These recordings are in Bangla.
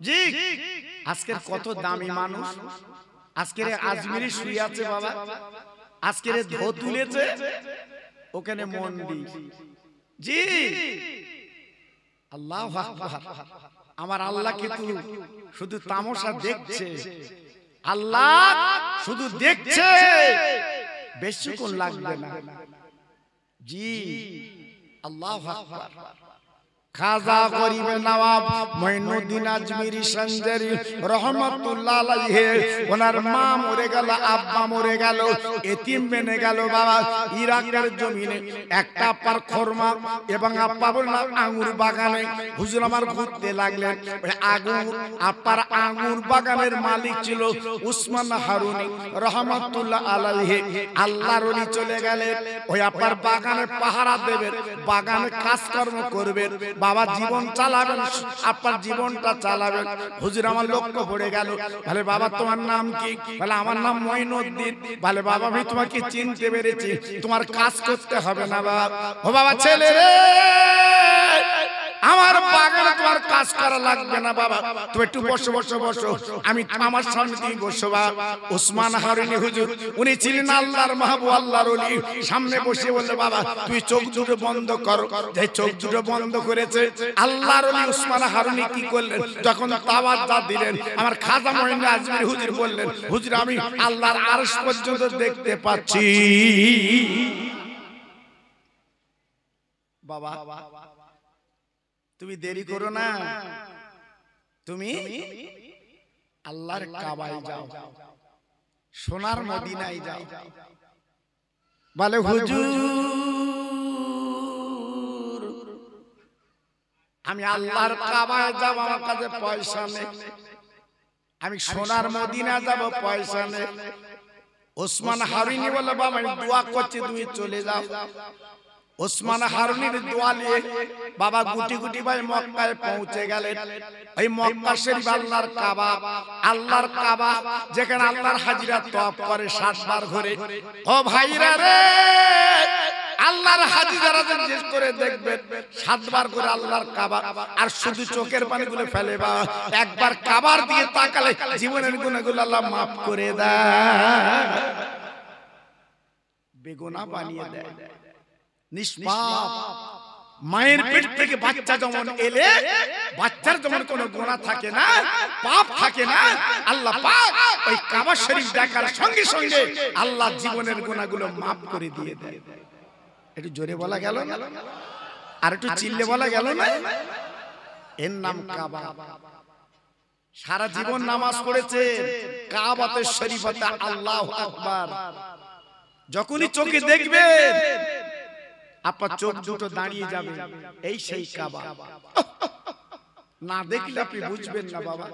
জি আজকের কত দামি মানুষ, আজকের আজমিরি শুয়ে আছে বাবা, আজকের ধো তুলেছে ওখানে মন্দির। জি আল্লাহু আকবার। আমার আল্লাহ কিন্তু শুধু তামাশা দেখছে, আল্লাহ শুধু দেখছে, বেশিক্ষণ লাগবে না। জি আল্লাহু আকবার। খাজা গরিবে নওয়াব মঈনুদ্দিন আজমিরি সঞ্জারি রহমাতুল্লাহ আলাইহি, ওনার মা মরে গেল, আব্বা মরে গেল, এতিম বেনে গেল বাবা। ইরাকের জমিনে একটা পার খরমা এবং আব্বা বললাম আঙ্গুর বাগানে হুজুর আমার ঘুরতে লাগলেন। ওই আঙ্গুর আব্বার আঙ্গুর বাগানের মালিক ছিল উসমান হারুনি রহমাতুল্লাহ আলাইহি। আল্লাহর ওলি চলে গেলেন, ওই আব্বার বাগানে পাহারা দেবেন, বাগানে কাজকর্ম করবেন, বাবা জীবন চালাবেন, আপনার জীবনটা চালাবেন। হুজুর আমার লক্ষ্য পড়ে গেল, বলে বাবা তোমার নাম কি? বলে আমার নাম মঈনুদ্দিন। বলে বাবা আমি তোমাকে চিনতে পেরেছি, তোমার কাজ করতে হবে না বাবা। ও বাবা ছেলে রে, আমার বাগানে তোমার কাজ করা লাগবে না বাবা, তুমি একটু বসো বসো বসো, আমি আমার সামনে তুমি বসো বাবা। উসমান হারুনি হুজুর উনি ছিলেন আল্লাহর মাহবুব, আল্লাহর ওলি। সামনে বসে বললে বাবা তুই চোখ দুটো বন্ধ করো। যে চোখ দুটো বন্ধ করেছে আল্লাহর ওলি উসমান হারুনি কি করলেন, যখন তাওয়াজ্জু দিলেন আমার খাজা মঈনুদ্দিন আজমিরি হুজুর বললেন হুজুর আমি আল্লাহর আরশ পর্যন্ত দেখতে পাচ্ছি। বাবা তুমি দেরি করো না, তুমি আল্লাহর কাবায় যাও, সোনার মদিনায় যাও। বলে হুজুর আমি আল্লাহর কাবায় যাব, আমার কাছে পয়সা নেই, আমি সোনার মদিনা যাব, পয়সা নেই। ওসমান হারুনি বলে বাবা আমি দোয়া করছি তুমি চলে যাও। ওসমান হারুনির দোয়া নিয়ে বাবা গুটি গুটি ভাই মক্কায় পৌঁছে গেলেন। এই মক্কা শরীফ আল্লাহর কাবা, আল্লাহর কাবা যেখানে আল্লাহর হাজিরা তওয়াফ করে 7 বার ঘুরে। ও ভাইরা রে, আল্লাহর হাজিরা জিজ্ঞেস করে দেখবেন 7 বার করে আল্লাহর কাবা, আর শুধু চোখের পানিগুলো ফেলে বা একবার কাবার দিকে তাকালে জীবনের গুনাহগুলো আল্লাহ maaf করে দেয়, বেগুনাহ বানিয়ে দেয়, নিষ্পাপ। মায়ের পেট থেকে বাচ্চা যেমন এলে বাচ্চার যেমন কোনো গুনাহ থাকে না, পাপ থাকে না, আল্লাহ পাক ওই কাবা শরীফ দেখার সঙ্গে সঙ্গে আল্লাহ জীবনের গুনাহগুলো maaf করে দিয়ে দেয়। একটু জোরে বলা গেল না, আর একটু চিল্লে বলা গেল না। এর নাম কাবা। সারা জীবন নামাজ পড়েছে কাবাতে শরীফতে, আল্লাহু আকবার। যখনই চোখে দেখবেন আপনার চোখ দুটো দাঁড়িয়ে যাবে, এই সেই কাবা। না দেখলে আপনি বুঝবেন না বাবা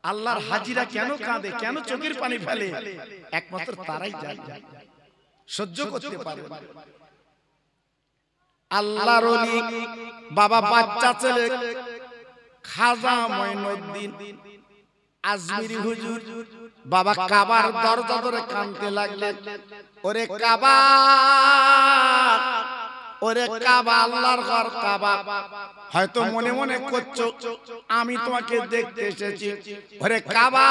আল্লাহর হাজিরা কেন কাঁদে, কেন চোখের পানি ফেলে, একমাত্র তারাই জানে, সহ্য করতে পারে। আল্লাহর ওলি বাবা বাচ্চা ছেলে খাজা মঈনুদ্দিন আজমিরি হুজুর বাবা কাবার দরজা ধরে কাঁদতে লাগলেন। ওরে কাবা, ওরে কাবা, আল্লাহর ঘর কাবা। হয়তো মনে মনে করছো আমি তোমাকে দেখতে এসেছি। ওরে কাবা,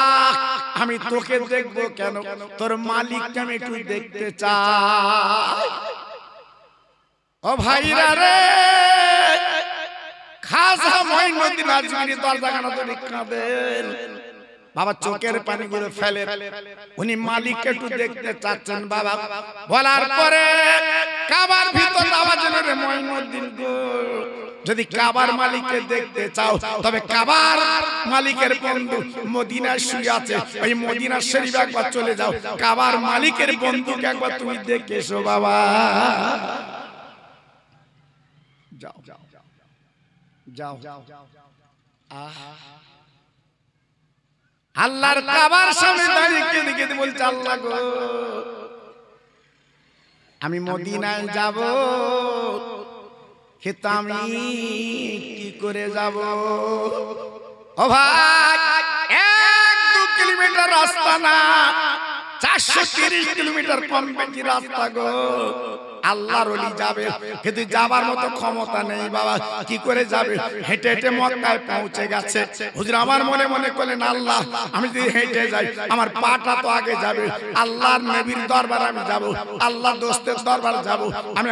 আমি তোকে দেখবো কেন, তোর মালিককে আমি একটু দেখতে চাই। ও ভাইরা রে, খাজা মঈনুদ্দিন আজমিরি দরজাখানা ধরে কাঁদেন। বাবা চোখের পানিগুলো ফেলে, উনি মালিককে একটু দেখতে চাচ্ছেন বাবা। বলার পরে কাবার ভিতর আওয়াজ এলো, রে মঈনুদ্দিন গো, যদি কাবার মালিককে দেখতে চাও তবে কাবার মালিকের বন্ধু মদিনায় শুয়ে আছে, ওই মদিনা শরীফ একবার চলে যাও, কাবার মালিকের বন্ধুকে একবার তুমি দেখে এসো বাবা। যাও যাও যাও। আল্লাহর কাবার সামনে দাঁড়িয়ে কেঁদে কেঁদে বলছে আল্লাহ গো আমি মদিনায় যাব, কিন্তু আমি কি করে যাব? ও ভাই 1-2 কিলোমিটার রাস্তা না, 430 কিলোমিটার কম বেশি রাস্তা গো। আল্লাহর ওলি যাবে, কিন্তু যাবার মতো ক্ষমতা নেই বাবা। কি করে যাবে? হেঁটে হেঁটে মক্কায় পৌঁছে গেছে। হুজুর আমার মনে মনে করলেন, আল্লাহ আমি যদি হেঁটে যাই আমার পাটা তো আগে যাবে, আল্লাহর নবীর দরবারে আমি যাব, আল্লাহ দোস্তের দরবারে যাব, আমি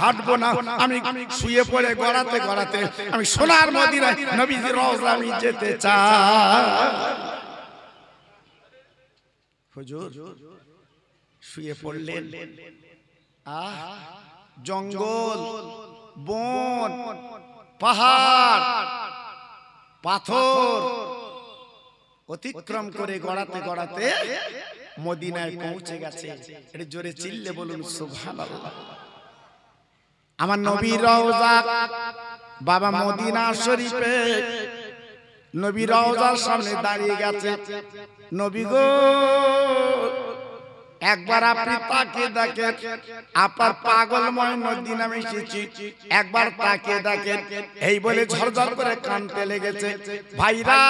হাঁটবো না, আমি শুয়ে পড়ে গড়াতে গড়াতে আমি সোনার মদিনায় নবীজির রওজা আমি যেতে চাই। হুজুর শুয়ে পড়লেন। জঙ্গল, বন, পাহাড়, পাথর অতিক্রম করে গড়াতে গড়াতে মদিনায় পৌঁছে গেছে। এটা জোরে চিল্লে বলুন সুবহানাল্লাহ। আমার নবীর রওজা বাবা মদিনা শরীফে, নবীর রওজার সামনে দাঁড়িয়ে গেছে। নবী গো একবার আপনি তাকিয়ে দেখেন, আপনার পাগলময় মদিনা আমি এসেছি, একবার তাকিয়ে দেখেন। এই বলে ঝরঝর করে কাঁদতে লেগেছে। ভাইরা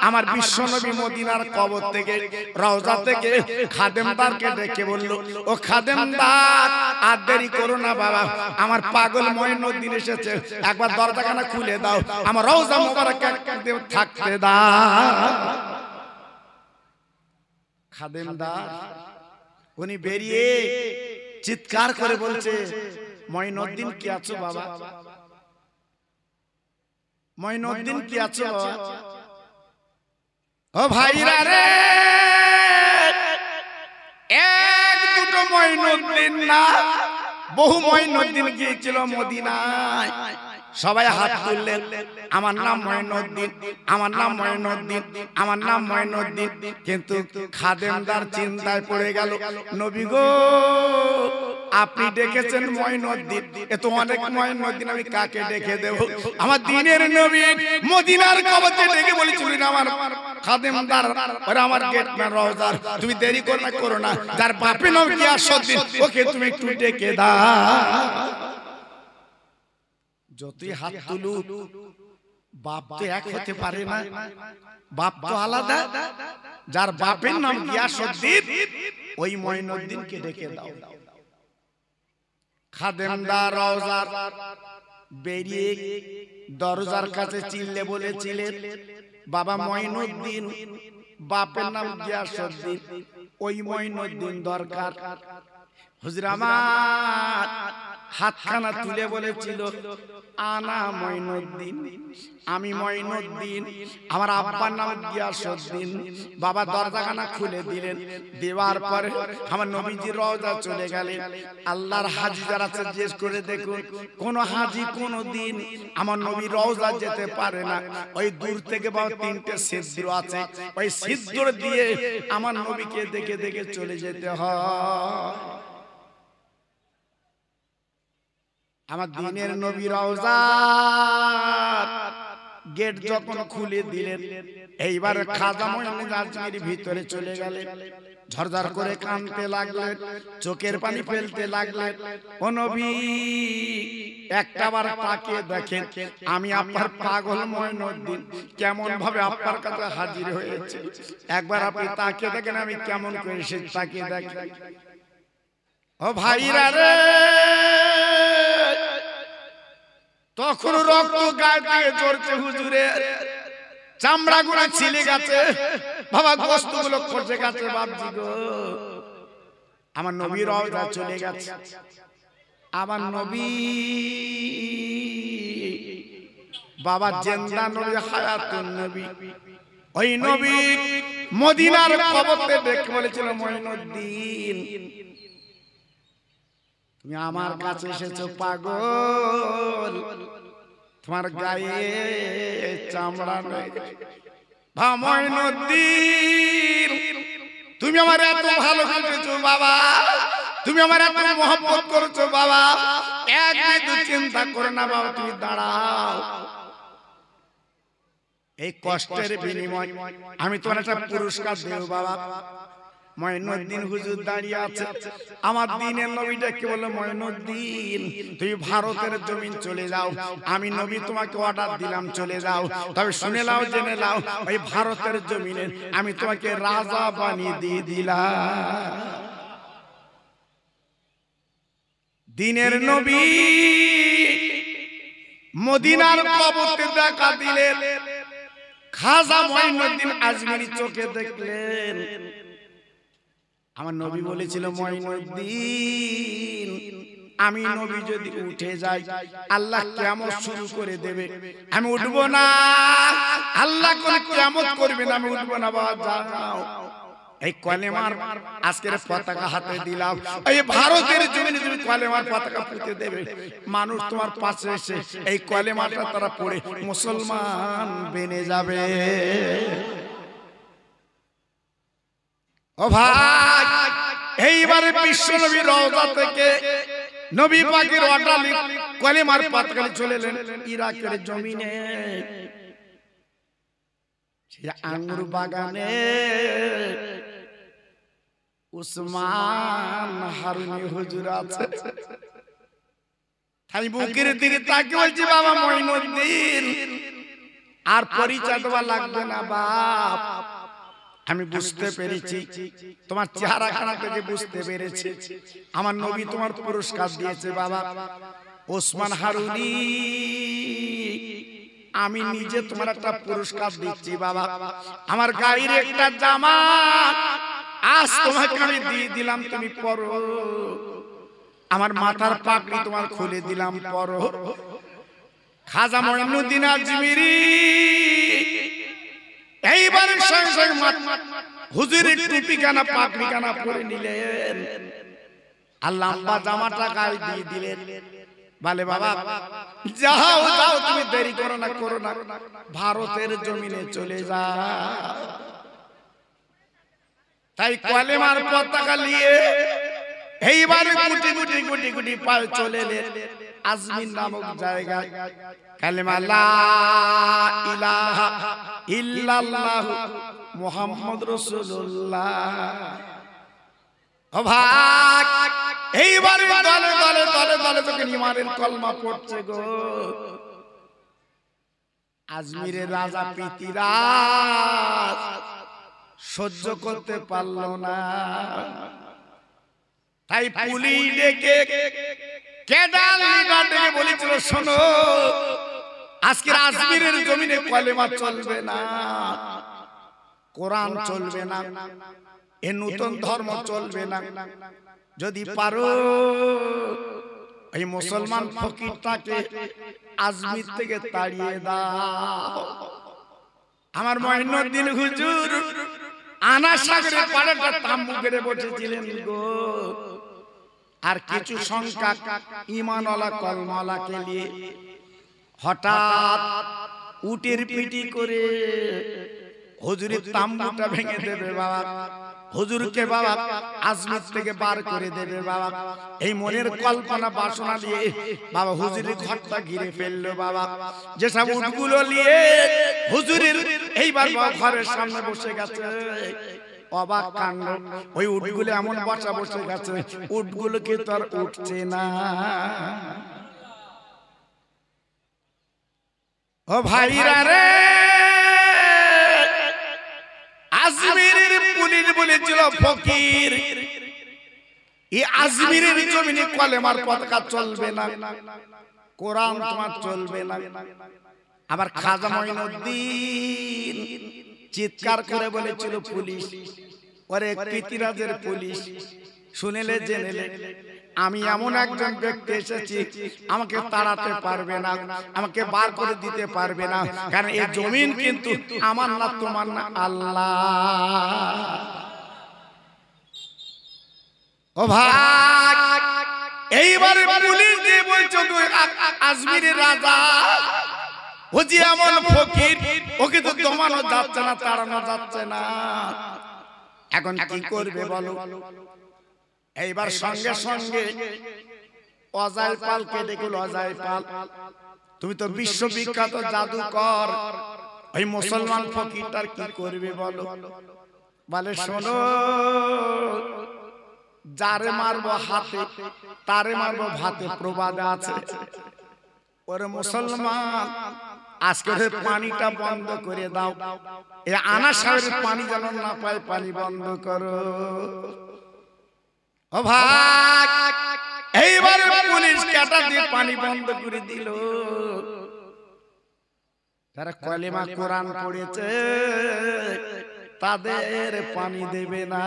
আমার বিশ্ব নবী মদিনার কবর থেকে, রওজা থেকে খাদেমদারকে ডেকে বলল, ও খাদেমদার আর দেরি করো না বাবা, আমার পাগলময় নদী এসেছে, একবার দরজাখানা খুলে দাও, আমার রওজা মোবারক থাকতে দাও। খাদেমদার উনি বেরিয়ে চিৎকার করে বলছে, মঈনুদ্দিন কি আছো বাবা? মঈনুদ্দিন কি আছো? ও ভাইরা রে, এক দুটো মঈনুদ্দিন না, বহু মঈনুদ্দিন গিয়েছিল মদিনায়। সবাই হাত তুললেন, আমার নাম মঈনুদ্দিন, আমার নাম মঈনুদ্দিন, আমার নাম মঈনুদ্দিন। কিন্তু খাদেমদার চিন্তায় পড়ে গেল, নবী গো আপনি ডেকেছেন মঈনুদ্দিন, এ তো অনেক মঈনুদ্দিন, আমি কাকে ডেকে দেব? আমার দিনের নবী মদিনার কবরে ডেকে বলেছিলেন, আমার খাদেমদার ওরা আমার গেটম্যান রওজার, তুমি দেরি করো না, যার বাপের নাম গিয়াসউদ্দিন ওকে তুমি একটু ডেকে দাও। যতই হাত তুলুক বাপ তো এক হতে পারে না, বাপ তো আলাদা। যার বাপের নাম গিয়াসউদ্দিন ওই মঈনুদ্দিনকে ডেকে দাও। খাদেমদার রওজার বেরিয়ে দরজার কাছে চিল্লে বলেছিলেন, বাবা মঈনুদ্দিন, বাপের নাম গিয়াসউদ্দিন, ওই মঈনুদ্দিন দরকার। হুজুর আমার হাতখানা তুলে বলেছিল, আনা মঈনুদ্দিন, আমি মঈনুদ্দিন, আমার আব্বার নাম গিয়াসউদ্দিন। বাবা দরজাখানা খুলে দিলেন, দেওয়ার পরে আমার নবীজির রওজা চলে গেলেন। আল্লাহর হাজি যারা আছে জিজ্ঞেস করে দেখুন, কোন হাজি কোনদিন আমার নবীর রওজা যেতে পারে না। ওই দূর থেকে বাবা তিনটে ছিদ্র আছে, ওই ছিদ্র দিয়ে আমার নবীকে দেখে দেখে চলে যেতে হয়। আমার দিনের নবী রওজার গেট যখন খুলে দিলেন, এইবার খাজা মঈনুদ্দিন আজমির ভিতরে চলে গেলেন। ঝরঝর করে কাঁদতে লাগলেন, চোখের পানি ফেলতে লাগলেন। ও নবী একটাবার তাকিয়ে দেখেন, আমি আপনার পাগল মঈনুদ্দিন কেমন ভাবে আপনার কাছে হাজির হয়েছে, একবার আপনি তাকিয়ে দেখেন আমি কেমন করে সে তাকিয়ে দেখেন। ও ভাইরা রে, তখন রক্ত গায়ে থেকে ঝরছে, হুজুরের চামড়া গুলো ছিলে গেছে, বাবা গোশত গুলো খসে গেছে। বাপজি গো আমার নবীর রওজা চলে গেছে। আমার নবী বাবা জিন্দা নবী, হায়াতুন নবী, ওই নবী মদিনার কবরে দেখে বলেছিল, মঈনুদ্দিন তুমি আমার কাছে এসেছো পাগল, তোমার গায়ে চামড়া নেই। মঈনুদ্দিন তুমি আমার এত ভালোবেসেছো বাবা, তুমি আমার এত মহব্বত করেছো বাবা, এক মিনিট চিন্তা করো না বাবা, তুমি দাঁড়াও। এই কষ্টের বিনিময় আমি তোমার একটা পুরস্কার দেব বাবা। মঈনুদ্দিন হুজুর দাঁড়িয়ে আছে, আমার দিনের নবীটা কি বলে, মঈনুদ্দিন তুমি ভারতের জমিন চলে যাও, আমি নবী তোমাকে অর্ডার দিলাম চলে যাও, তবে শুনে নাও জেনে নাও, ওই ভারতের জমিনে আমি তোমাকে রাজা বানিয়ে দিয়ে দিলাম। দিনের নবী মদিনার কবরে দেখা দিলেন, খাজা মঈনুদ্দিন আজমিরি চোখে দেখলেন। আমার নবী বলেছিল, মঈনুদ্দিন আমি নবী যদি উঠে যাই আল্লাহ কিয়ামত শুরু করে দেবে, আমি উঠবো না। আল্লাহ কোন কিয়ামত করবে না, আমি উঠবো না। বাবা যাও, এই কলেমার আজকের পতাকা হাতে দিলাম, এই ভারতের জমিনে তুমি কলেমার পতাকা পুঁতে দেবে, মানুষ তোমার পাশে এসে এই কলেমাটা তারা পড়ে মুসলমান বেনে যাবে। ও ভাই, এইবারে বিশ্ব নবী রওজা থেকে নবী পাকের অটালি কলেমার পতাকা চলে এলেন ইরাকের জমিনে। সেই আঙ্গুর বাগানে উসমান হারুনি হুজুর আছে। তাই বুকের দিকে তাকে বলছি, বাবা মঈনুদ্দিন আর পরিচয় দেওয়া লাগবে না বাপ, আমি বুঝতে পেরেছি, তোমার চেহারাখানা থেকে বুঝতে পেরেছি আমার নবী তোমার পুরস্কার দিয়েছে। বাবা ওসমান হারুনি, আমি নিজে তোমার একটা পুরস্কার দিচ্ছি বাবা। আমার গায়ের একটা জামা আজ তোমাকে আমি দিয়ে দিলাম, তুমি পরো। আমার মাথার পাগড়ি তোমার খুলে দিলাম, পরো। খাজা মঈনুদ্দিন আজমিরি এইবারের সঙ্গে সঙ্গে হুজুরের টুপি কানা পাগড়ি কানা পরে নিলেন, আর লম্বা জামাটা গায়ে দিয়ে দিলেন। বলে বাবা যাও যাও, তুমি দেরি করো না, করো না, ভারতের জমিনে চলে যাও। তাই কলেমার পতাকা নিয়ে এইবারে গুটি গুটি গুটি গুটি পায়ে চলে এলেন আজমির নামক জায়গায়। কালেমা লা ইলাহা ইল্লাল্লাহু মুহাম্মাদুর রাসূলুল্লাহ। ও ভাই, এইবারে দলে দলে দলে দলে যখন ইমানের কলমা পড়ছে গো, আজমিরের রাজা পৃথিরাজ সহ্য করতে পারল না। তাই পুলিশ ডেকে কেডাল লিডার ডেকে বলেছিল, শোনো আজকের আজমিরের জমিনে কলেমা চলবে না, কোরআন চলবে না, এ নতুন ধর্ম চলবে না। যদি পারো এই মুসলমান ফকিরটাকে আজমির থেকে তাড়িয়ে দাও। আমার মঈনুদ্দিন হুজুর আনা সাগরে পাড়াটা তাম্বু গেড়ে বসেছিলেন গো, আর কিছু সংখ্যক ঈমানওয়ালা কলমাওয়ালাকে নিয়ে হঠাৎ উটের পিটি করে হুজুরের তাম্বুটা ভেঙে দেবে বাবা, হুজুরকে বাবা আজমির থেকে বার করে দেবে বাবা। এই মনের কল্পনা বাসনা দিয়ে বাবা হুজুরের ঘরটা ঘিরে ফেললো বাবা। যেসব উটগুলো নিয়ে হুজুরের এইবার ঘরের সামনে বসে গেছে, অবাক কাণ্ড, ওই উটগুলো এমন বসা বসে গেছে, উটগুলো কি তোর উঠছে না। ও ভাইরা রে, আজমিরের পুলিশ বলেছিল ফকির, এই আজমিরের জমিনে কলেমার পতাকা চলবে না, কোরআন তোমার চলবে না। আবার খাজা মঈনুদ্দিন চিৎকার করে বলেছিল পুলিশ, ওরে পৃথিরাজের পুলিশ, শুনেলে জেনেলে আমি এমন একজন ব্যক্তি এসেছি, আমাকে তাড়াতে পারবে না, আমাকে বার করে দিতে পারবে না, কারণ এই জমিন কিন্তু আমার না, তোমার না, আল্লাহ। ও ভাই, এইবারে পুলিশ দিয়ে বলছো তুই আজমিরের রাজা, ও যে এমন ফকির, ওকে তো দমানো যাচ্ছে না, তাড়ানো যাচ্ছে না, এখন কি করবে বলো। এইবার সঙ্গে সঙ্গে অজয় পালকে দেখল, অজয় পাল তুমি তো বিশ্ববিখ্যাত জাদুকর, ওই মুসলমান ফকিরটার কি করবে বলো। বলে শোনো, যারে মারবো হাতে তারে মারবো ভাতে, প্রবাদ আছে। ওরে মুসলমান, আজকে পানিটা বন্ধ করে দাও, এই আনা সাগরের পানি যেন না পায়, পানি বন্ধ করো। ও ভাই, এইবার পুলিশ কাঁটা দিয়ে পানি বন্ধ করে দিল। যারা কলেমা কোরআন পড়েছে তাদের পানি দেবে না।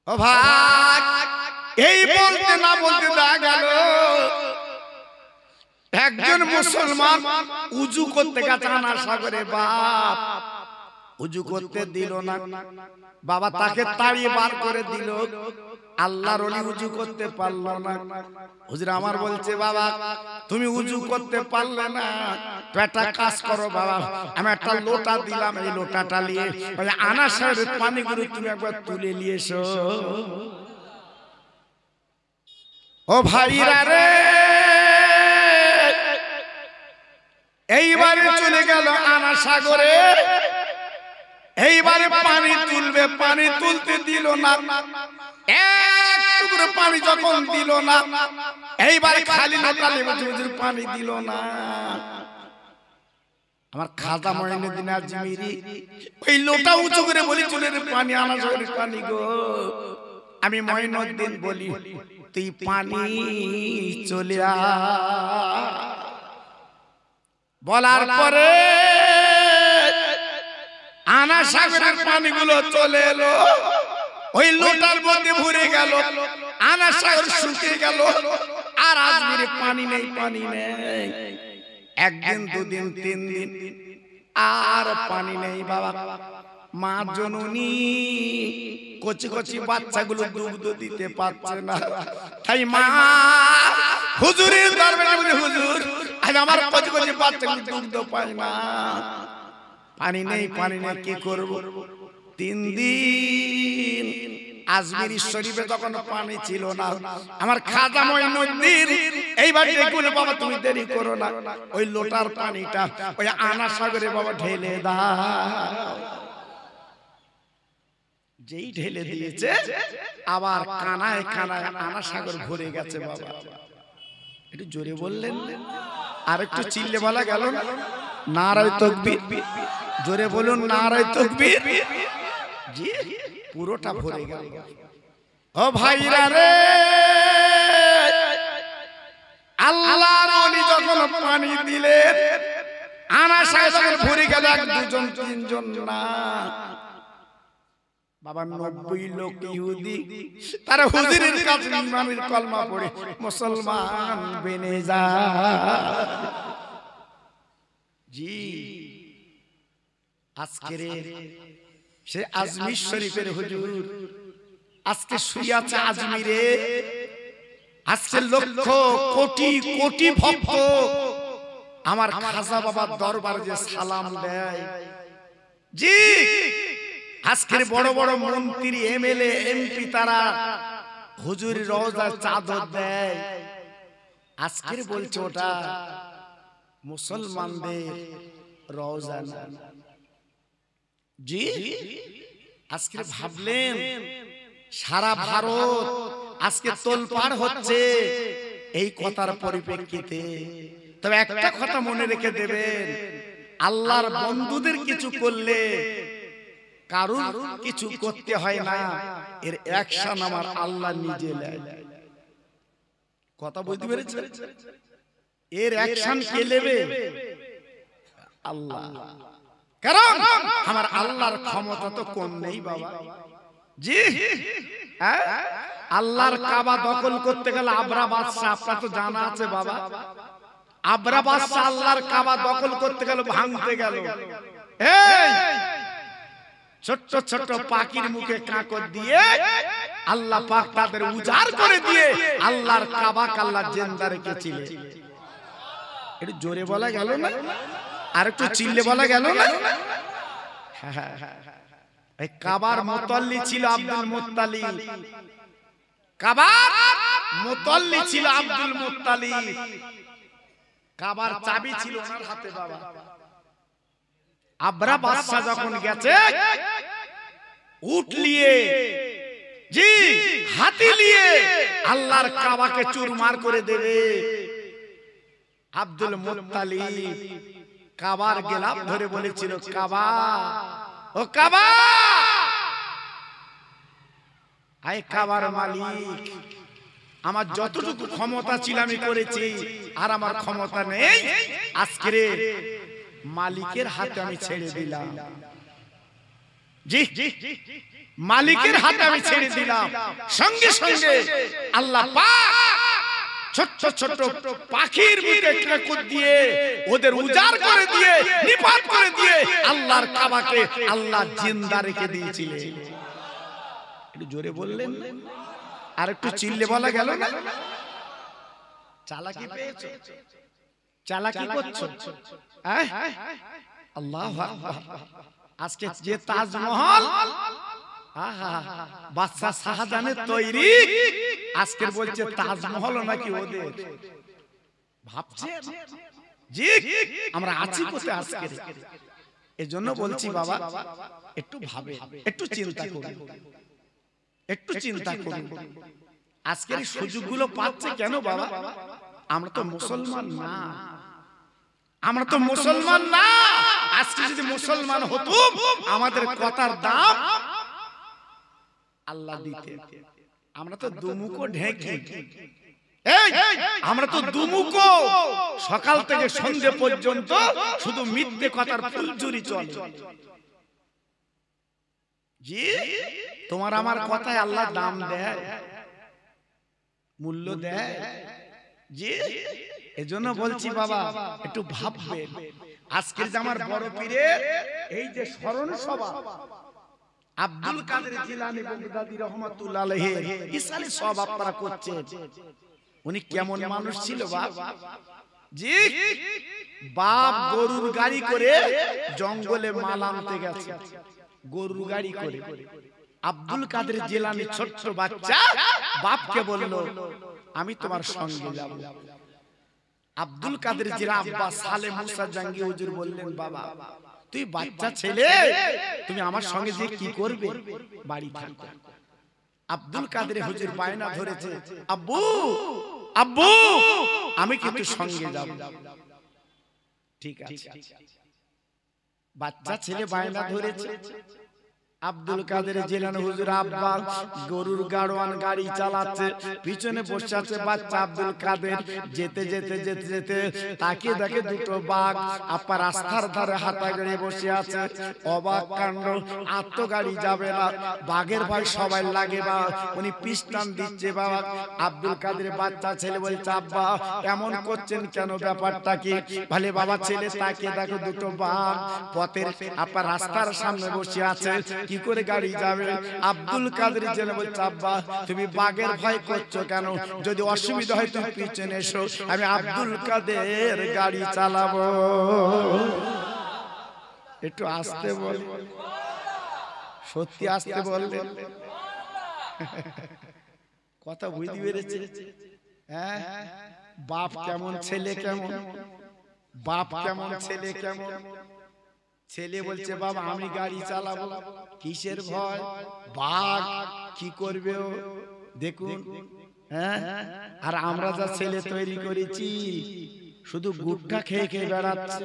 ও ভাই, এই বলতে না বলতে দেখা গেল একজন মুসলমান উজু করতে গেছে আনার সাগরে, বাপ উজু করতে দিল না, বাবা তাকে তাড়িয়ে বার করে দিল। আল্লাহর ওলি উজু করতে পারলো না। হুজুর আমার বলছে, বাবা তুমি উজু করতে পারলে না, তো একটা কাজ করো বাবা, আমি একটা লোটা দিলাম, এই লোটাটা নিয়ে ওই আনার সাগরের পানিগুলো তুমি একবার তুলে নিয়ে এসো। ও ভাইরা রে, এইবারে চলে গেল আনা সাগরে। এইবারে পানি তুলবে, পানি তুলতে দিল না। এক টুকরো পানি যখন দিল না, এইবারে খালি লোটা নিয়ে পানি দিল না। আমার খাজা মঈনুদ্দিন আজমিরি ওই লোটা উঁচু করে বলি, চুলের পানি আনা সাগরের পানি গো। আমি মঈনুদ্দিন বলি, তুই পানি চলে আ। বলার পরে আনা সাগরের পানিগুলো চলে এলো, ওই লোটার মধ্যে ভরে গেল। আনা সাগর শুকিয়ে গেল, আর আজমিরে পানি নেই, পানি নেই। একদিন, দুদিন, 3 দিন আর পানি নেই বাবা। মা জননী কচি কচি বাচ্চাগুলো দুধ দিতে পারছে না, তাই মা হুজুরের দরবারে বলে, হুজুর আজ আমার কচি কচি বাচ্চাগুলো দুধ পায় না, পানি নেই, পানি নেই, কি করব? 3 দিন আজমির শরীফে তখন পানি ছিল না। আমার খাজা মঈনুদ্দিন এইবার ডেকুল, বাবা তুমি দেরি করো না, ওই লোটার পানিটা ওই আনা সাগরে বাবা ঢেলে দাও। যেই ঢেলে দিয়েছে, আবার কানায় কানায় আনা সাগর ভরে গেছে বাবা। একটু জোরে বললেন, আর একটু চিল্লে বলা গেল না? নারায়ে তাকবীর, জোরে বলুন নারায়ে তাকবীর। জি, পুরোটা ভরে গেল। ও ভাইরা রে, আল্লাহর ওলি যখন পানি দিলেন, আনা সাগর ভরে গেল। 1, 2 জন, 3 জন না বাবা, 90 লোক ইহুদি তারা হুজুরের কাছে ইমানের কলমা পড়ে মুসলমান বেনে যায়। জি, আজকের সে আজমির শরীফের হুজুর আজকে শুয়ে আছে আজমিরে। আজকে লক্ষ কোটি কোটি ভক্ত আমার খাজা বাবার দরবারে যে সালাম দেয়। জি, আজকের বড় বড় মন্ত্রী, এমএলএ, এমপি তারা হুজুরের রওজায় চাদর দেয়। আজকের বলছে ওটা মুসলমানদের রওজা না। জি, আজকে ভাবলেন সারা ভারত আজকে তোলপাড় হচ্ছে এই কথার পরিপ্রেক্ষিতে। তবে একটা কথা মনে রেখে দেবেন, আল্লাহর বন্ধুদের কিছু করলে কারুর কিছু করতে হয় না, এর অ্যাকশন আমার আল্লাহ নিজে নেয়। কথা বুঝতে পেরেছেন? এর অ্যাকশন কে নেবে? আল্লাহ। কারণ আমার আল্লাহর ক্ষমতা তো কম নেই বাবা। জি, আল্লাহর কাবা দখল করতে গেলে আবরা বাদশা, আপনার তো জানা আছে বাবা, আবরা বাদশা আল্লাহর কাবা দখল করতে গেল, ভাঙতে গেল। এই ছোট্ট ছোট্ট পাখির মুখে কাঁকর দিয়ে আল্লাহ পাক তাদের উজাড় করে দিয়ে আল্লাহর কাবা আল্লাহ জিন্দা রেখেছিলেন। একটু জোরে বলা গেল না? আর একটু চিল্লে বলা গেল না? এই কাবার মুতাল্লি ছিল আব্দুল মুত্তালিব। কাবার মুতাল্লি ছিল আব্দুল মুত্তালিব। কাবার চাবি ছিল ওনার হাতে বাবা। আবরা বাদশা যখন গেছে উট নিয়ে, জি হাতি নিয়ে আল্লাহর কাবাকে চুরমার করে দেবে, আব্দুল মুত্তালিব কাবার গেলাপ ধরে বলেছিল, কাবা ও কাবা, আয় কাবার মালিক আমার যতটুকু ক্ষমতা ছিল আমি করেছি, আর আমার ক্ষমতা নেই। আজকের মালিকের হাতে আমি ছেড়ে দিলাম। জি, মালিকের হাতে আমি ছেড়ে দিলাম। সঙ্গে সঙ্গে আল্লাহ পাক ছোট ছোট পাখির মুখে ঠেকুর দিয়ে ওদের উজাড় করে দিয়ে নিপাত করে দিয়ে আল্লাহর কাবাকে আল্লাহ জিন্দা রেখে দিয়েছিলেন। একটু জোরে বললেন, আর একটু চিল্লে বলা গেল না? চালাকি পেয়েছো, চালাকি করছো। আল্লাহু আকবার। আজকে যে তাজমহল বাদশা শাহজাহানের তৈরি, আজকে বলছে তাজমহল নাকি ওদের। ভাবছে জি আমরা আছি কোথায় আজকে? এজন্য বলছি বাবা, একটু ভাবে, একটু চিন্তা করুন, একটু চিন্তা করুন। আজকের এই সুযোগগুলো পাচ্ছে কেন বাবা? আমরা তো মুসলমান না, আমরা তো মুসলমান না। আজকে যদি মুসলমান হতুম, আমাদের কথার দাম আল্লাহ দিতেন। আমরা তো দুমুখো ঢেকি, আমরা তো দুমুখো সকাল থেকে সন্ধ্যে পর্যন্ত শুধু মিথ্যে কথার ফুলঝুরি চলে। জি, তোমার আমার কথায় আল্লাহ দাম দেয়, মূল্য দেয়। জি, এজন্য বলছি বাবা একটু ভাববে। আজকের যে আমার বড় পীরের এই যে স্মরণ সভা, আব্দুল কাদের জিলানী বাগদাদী রহমাতুল্লাহ আলাইহি ইসালি সব আপনারা করছেন। উনি কেমন মানুষ ছিল বাপ? জি, বাপ গরুর গাড়ি করে জঙ্গলে মাল আনতে গেছে, গরুর গাড়ি করে। আব্দুল কাদের জিলানী ছোট্ট বাচ্চা বাপকে বলল, আমি তোমার সঙ্গে যাব। আব্দুল কাদের জিলানী আব্বা সালে মুসা জাঙ্গি হুজুর বললেন, বাবা তুই বাচ্চা ছেলে, তুমি আমার সঙ্গে যে কি করবে? বাড়ি থাকো। আব্দুল কাদের হুজুর বায়না ধরেছে, আব্বু আব্বু আমি কিন্তু সঙ্গে যাব। ঠিক আছে, বাচ্চা ছেলে বায়না ধরেছে। আব্দুল কাদের জিলানী হুজুর আব্বা গরুর গাড়োয়ান গাড়ি চালাচ্ছে, পিছনে বসে আছে বাচ্চা আব্দুল কাদের। যেতে যেতে যেতে যেতে তাকে দেখে দুটো বাঘ আপা রাস্তার ধারে হাতা গড়ে বসে আছে। অবাক কাণ্ড, আত্ম গাড়ি যাবে না, বাঘের ভয় সবাই লাগে। বা উনি পিস্টান দিচ্ছে বাবা। আব্দুল কাদের বাচ্চা ছেলে বলছে, আব্বা এমন করছেন কেন, ব্যাপারটা কি? ভালে বাবা ছেলে তাকে দেখো দুটো বাঘ পথের আপা রাস্তার সামনে বসে আছে, কি করে গাড়ি যাবে? আব্দুল কাদের জিলানী বলছে, আব্বা তুমি বাঘের ভয় করছো কেন? যদি অসুবিধা হয় তুমি পিছনে এসো, আমি আব্দুল কাদের গাড়ি চালাবো। একটু আস্তে বল, সত্যি আস্তে বললেন। কথা বুঝতে পেরেছে? হ্যাঁ, বাপ কেমন ছেলে কেমন, বাপ কেমন ছেলে কেমন। ছেলে বলছে, বাবা আমি গাড়ি চালাবো। কিসের ভয়? বাঘ কি করবে ও, দেখুন। হ্যাঁ, আর আমরা যা ছেলে তৈরি করেছি, শুধু গুটটা খেয়ে খেয়ে বেড়াচ্ছে।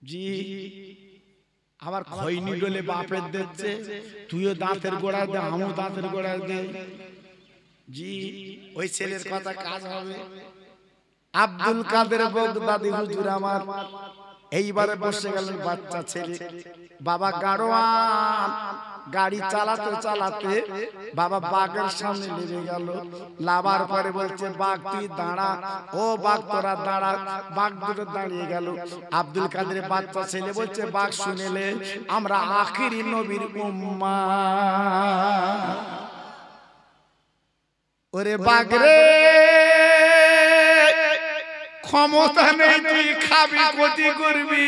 জি, আবার খৈনি ডলে বাপের দিচ্ছে, তুইও দাঁতের গোড়ায় দে, আমিও দাঁতের গোড়ায় দে। জি, ওই ছেলের কথা কাজ হবে? আব্দুল কাদের বাগদাদী হুজুর আমার এইবারে বসে গেলেন বাচ্চা ছেলে। বাবা গাড়োয়ান গাড়ি চালাতে চালাতে বাবা বাঘের সামনে লেগে গেল। লাভার পরে বলছে, বাঘ তুই দাঁড়া, ও বাঘ তোরা দাঁড়া। বাঘ দুটো দাঁড়িয়ে গেল। আব্দুল কাদের বাচ্চা ছেলে বলছে, বাঘ শুনেলে আমরা আখিরি নবীর উম্মাহ। ওরে বাঘ রে, ক্ষমতা নেই, তুই খাবি ক্ষতি করবি।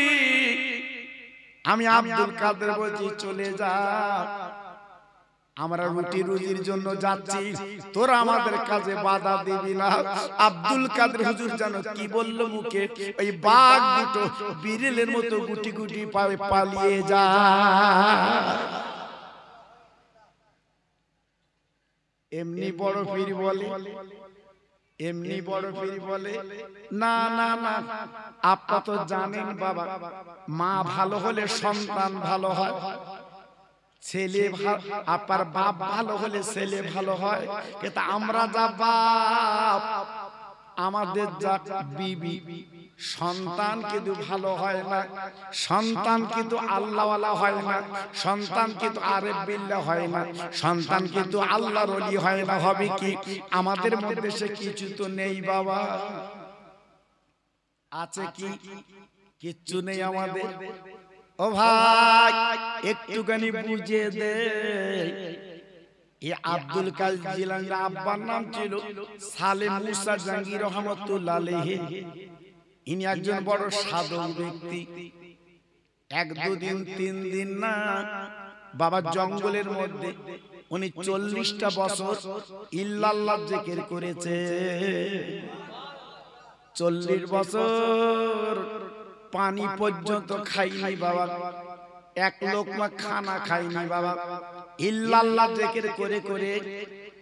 আমি আব্দুল কাদের বলছি, চলে যা, আমরা রুটি রুজির জন্য যাচ্ছি, তোরা আমাদের কাজে বাধা দিবি না। আব্দুল কাদের হুজুর জানো কি বলল মুখে? ওই বাঘ দুটো বিড়ালের মতো গুটি গুটি পায়ে পালিয়ে যা। এমনি বড় পীর বলে, এমনি বড় পীর বলে, না না না, আপনি তো জানেন বাবা, মা ভালো হলে সন্তান ভালো হয়, ছেলে আপার বাপ ভালো হলে ছেলে ভালো হয়, কিন্তু আমরা যা বাপ আমাদের যা বিবি সন্তান কিন্তু ভালো হয় না, সন্তান কিন্তু আল্লাহওয়ালা হয় না, সন্তান কিন্তু আরেফ বিল্লাহ হয় না, সন্তান কিন্তু আল্লাহর ওলি হয় না। হবে কি? আমাদের মধ্যে সে কিছু তো নেই বাবা। আছে কি? কিচ্ছু নেই আমাদের। ও ভাই একটুখানি বুঝে দে। এই আব্দুল কাদের জিলানীর আব্বার নাম ছিল সালেহ মুসা জাহাঙ্গীর রহমাতুল্লাহ আলাইহি। ইনি একজন বড় সাধক ব্যক্তি। এক দুদিন তিন দিন না বাবা জঙ্গলের মধ্যে উনি 40টা বছর ইল্লাল্লাহ জিকির করেছে। 40 বছর পানি পর্যন্ত খাইনি বাবা, এক লোকমা খানা খাইনি বাবা। ইল্লাল্লাহ জিকির করে করে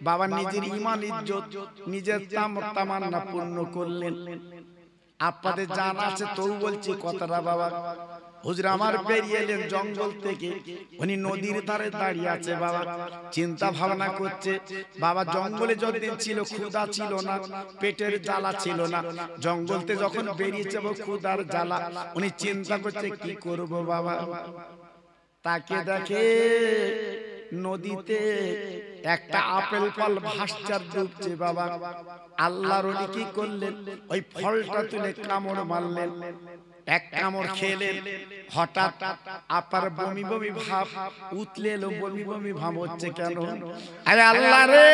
বাবা নিজের ঈমান ইজ্জত নিজের তামান্না পূর্ণ করলেন। আপনাদের জানা আছে তো বলছি কথাটা বাবা। হুজুর আমার বেরিয়ে এলেন জঙ্গল থেকে, উনি নদীর ধারে দাঁড়িয়ে আছে বাবা, চিন্তা ভাবনা করছে। বাবা জঙ্গলে যতদিন ছিল ক্ষুধা ছিল না, পেটের জ্বালা ছিল না। জঙ্গলতে যখন বেরিয়েছে ক্ষুধার জ্বালা, উনি চিন্তা করছে কি করব বাবা। তাকে দেখে নদীতে একটা আপেল ফল ভাসচার ডুবছে বাবা। আল্লাহর ওলি কি করলেন? ওই ফলটা তুলে কামড় মারলেন, এক কামড় খেলেন। হঠাৎ আপার বমি বমি ভাব উতলে এলো। বমি বমি ভাব হচ্ছে কেন? আরে আল্লাহ রে,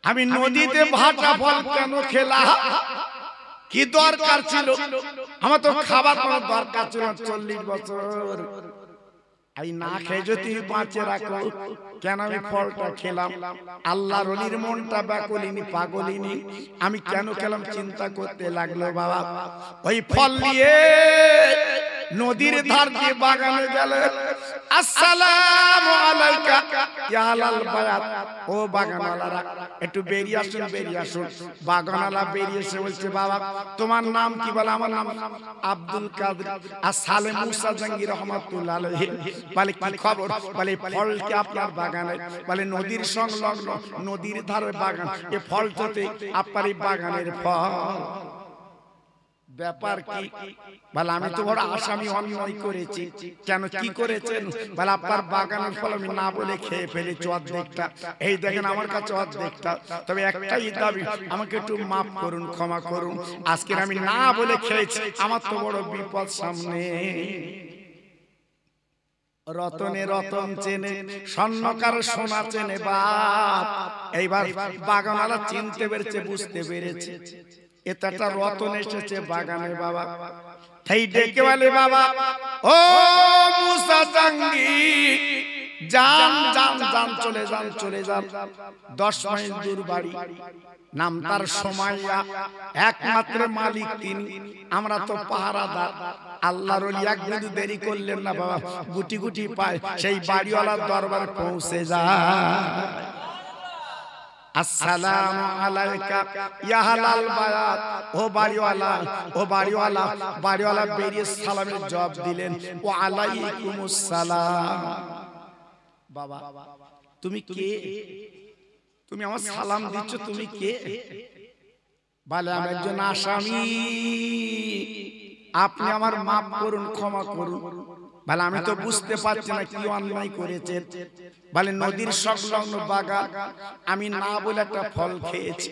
আমি নদীতে ভাটা ফল কেন খেলাম? কি দরকার ছিল? আমার তো খাবার কোনো দরকার ছিল। 40 বছর এই না খেয়ে যদি বাঁচে রাখো, কেন আমি ফলটা খেলাম? আল্লাহর ওলির মনটা ব্যাকুলিনি পাগলিনি, আমি কেন খেলাম চিন্তা করতে লাগলো বাবা। ওই ফল নিয়ে নদীর ধার দিয়ে বাগানে গেলে, আসসালামু আলাইকা ইয়া আহলাল বায়াত, ও বাগানওয়ালারা একটু বেরিয়ে আসুন, বেরিয়ে আসুন। বাগানওয়ালা বেরিয়ে এসে বলছে বাবা তোমার নাম কি? বলে আমার নাম আব্দুল কাদের আর সালেহ মুসা জাহাঙ্গীর রহমাতুল্লাহ আলাইহি। বলে কি খবর? বলে ফল কি আপনার বাগানে? বলে নদীর সংলগ্ন, নদীর ধারে বাগান, এই ফল তো আপনার এই বাগানের ফল। ব্যাপার কি? বলে আমি তো বড় আসামি, অন্যায় করেছি। কেন কি করেছেন? বলে আপনার বাগানের ফল আমি না বলে খেয়ে ফেলেছি অর্ধেকটা। এই দেখেন আমার কাছে অর্ধেকটা, তবে একটাই দাবি, আমাকে একটু মাফ করুন, ক্ষমা করুন। আজকে আমি না বলে খেয়েছি, আমার তো বড় বিপদ সামনে। রতনে রতন চেনে, স্বর্ণকার সোনা চেনে বাপ। এইবার বাগানওয়ালা চিনতে পেরেছে, বুঝতে পেরেছে এটা একটা রতন এসেছে বাগানে বাবা। তাই ডেকে বলে বাবা ও মুসা জাহাঙ্গীর, যান যান যান, চলে যান, চলে যান। 10 মাইল দূর বাড়ি, নাম তার সুমাইয়া, একমাত্র মালিক তিনি, আমরা তো পাহারাদার। আল্লাহর ওলি এক বিন্দু দেরি করলেন না বাবা, গুটি গুটি পায় সেই বাড়িওয়ালার দরবারে পৌঁছে যায়। আসসালামু আলাইকা ইয়া আহলাল বায়াত, ও বাড়িওয়ালা, ও বাড়িওয়ালা। বাড়িওয়ালা বেরিয়ে সালামের জবাব দিলেন, ওয়া আলাইকুমুস সালাম। বাবা তুমি কে? তুমি আমার সালাম দিচ্ছ, তুমি কে? বলে আমি একজন আসামি, আপনি আমার মাফ করুন, ক্ষমা করুন। বলে আমি তো বুঝতে পারছি না কি অন্যায় করেছেন। বলে নদীর সংলগ্ন বাগান, আমি না বলে একটা ফল খেয়েছি,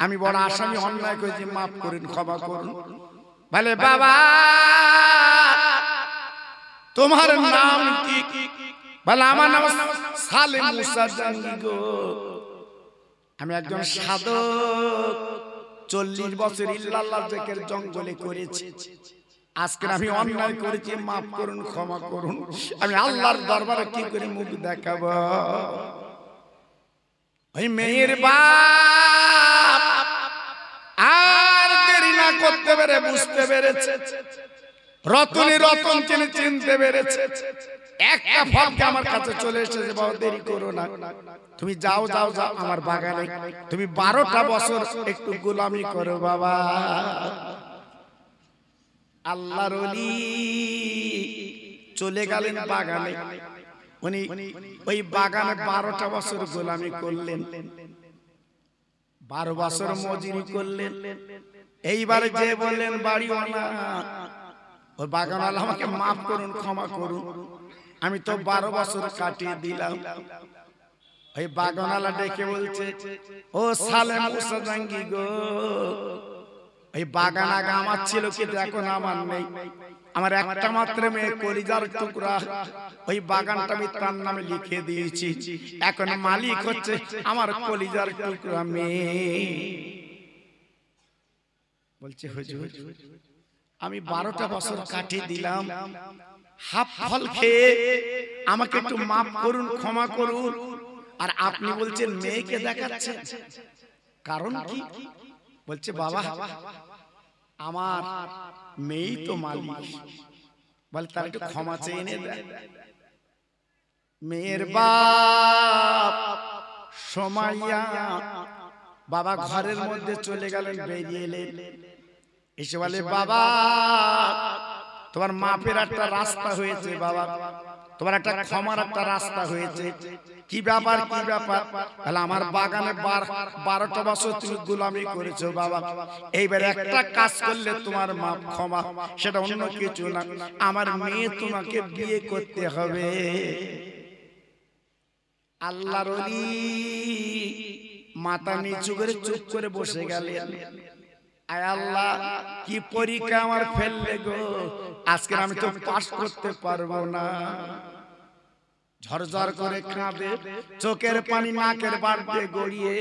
আমি বড় আসামি, অন্যায় করেছি, মাফ করুন, ক্ষমা করুন। বলে বাবা তোমার নাম কি? বলে আমার নাম সালেহ মুসা জাহাঙ্গীর গো, আমি একজন সাধক, 40 বছর ইল্লাল্লাহ জিকির জঙ্গলে করেছি। আজকে আমি অন্যায় করেছি, মাফ করুন, ক্ষমা করুন। আমি আল্লাহর দরবারে কি করে মুখ দেখাবো? ওই মেয়ের বাপ আর দেরি না করতে পেরে বুঝতে পেরেছে, রতনে রতন চিনতে পেরেছে। একটা ফলকে আমার কাছে চলে এসেছে, বাবা দেরি করো না, তুমি যাও যাও যাও আমার বাগানে, তুমি 12টা বছর একটু গোলামি করো বাবা। আল্লাহর ওলি চলে গেলেন বাগানে। উনি ওই বাগানে 12টা বছর গোলামি করলেন, 12 বছর মজুরি করলেন। এইবারে যে বললেন বাড়িওয়ালা, ওই বাগানওয়ালা আমাকে মাফ করুন, ক্ষমা করুন, আমি তো 12 বছর কাটিয়ে দিলাম। ওই বাগানওয়ালা ডেকে বলছে, ও সালে মুসা জাঙ্গি গো, এই বাগান আগে আমার ছিল কিন্তু এখন আমার নেই। আমার একটা মাত্র মেয়ে, কলিজার টুকরা, ওই বাগানটা আমি তার নামে লিখে দিয়েছি। এখন মালিক হচ্ছে আমার কলিজার টুকরা মেয়ে। বলছে হুজুর, আমি 12টা বছর কাটিয়ে দিলাম, হাফ ফল খেয়ে আমাকে একটু মাফ করুন, ক্ষমা করুন, আর আপনি বলছেন মেয়েকে দেখাচ্ছেন, কারণ কি? বলছে বাবা, আমার মেয়েই তো মালিক। বলে তার একটু ক্ষমা চেয়ে এনে দেয়। মেয়ের বাপ সোমাইয়া বাবা ঘরের মধ্যে চলে গেলেন, বেরিয়ে এলেন, এসে বলে বাবা তোমার মাপের একটা রাস্তা হয়েছে, বাবা তোমার একটা ক্ষমার একটা রাস্তা হয়েছে। কি ব্যাপার, কি ব্যাপার? তাহলে আমার বাগানে 12টা বছর তুমি গোলামি করেছো বাবা, এইবার একটা কাজ করলে তোমার মাপ ক্ষমা, সেটা অন্য কিছু না, আমার মেয়ে তোমাকে বিয়ে করতে হবে। আল্লাহর ওলি মাথা নিচু করে চুপ করে বসে গেলেন। আয় আল্লাহ, কি পরীক্ষা আমার ফেললে গো, আজকে আমি তো পাস করতে পারবো না। ঝরঝর করে কাঁদে, চোখের পানি নাকের বাট দিয়ে গড়িয়ে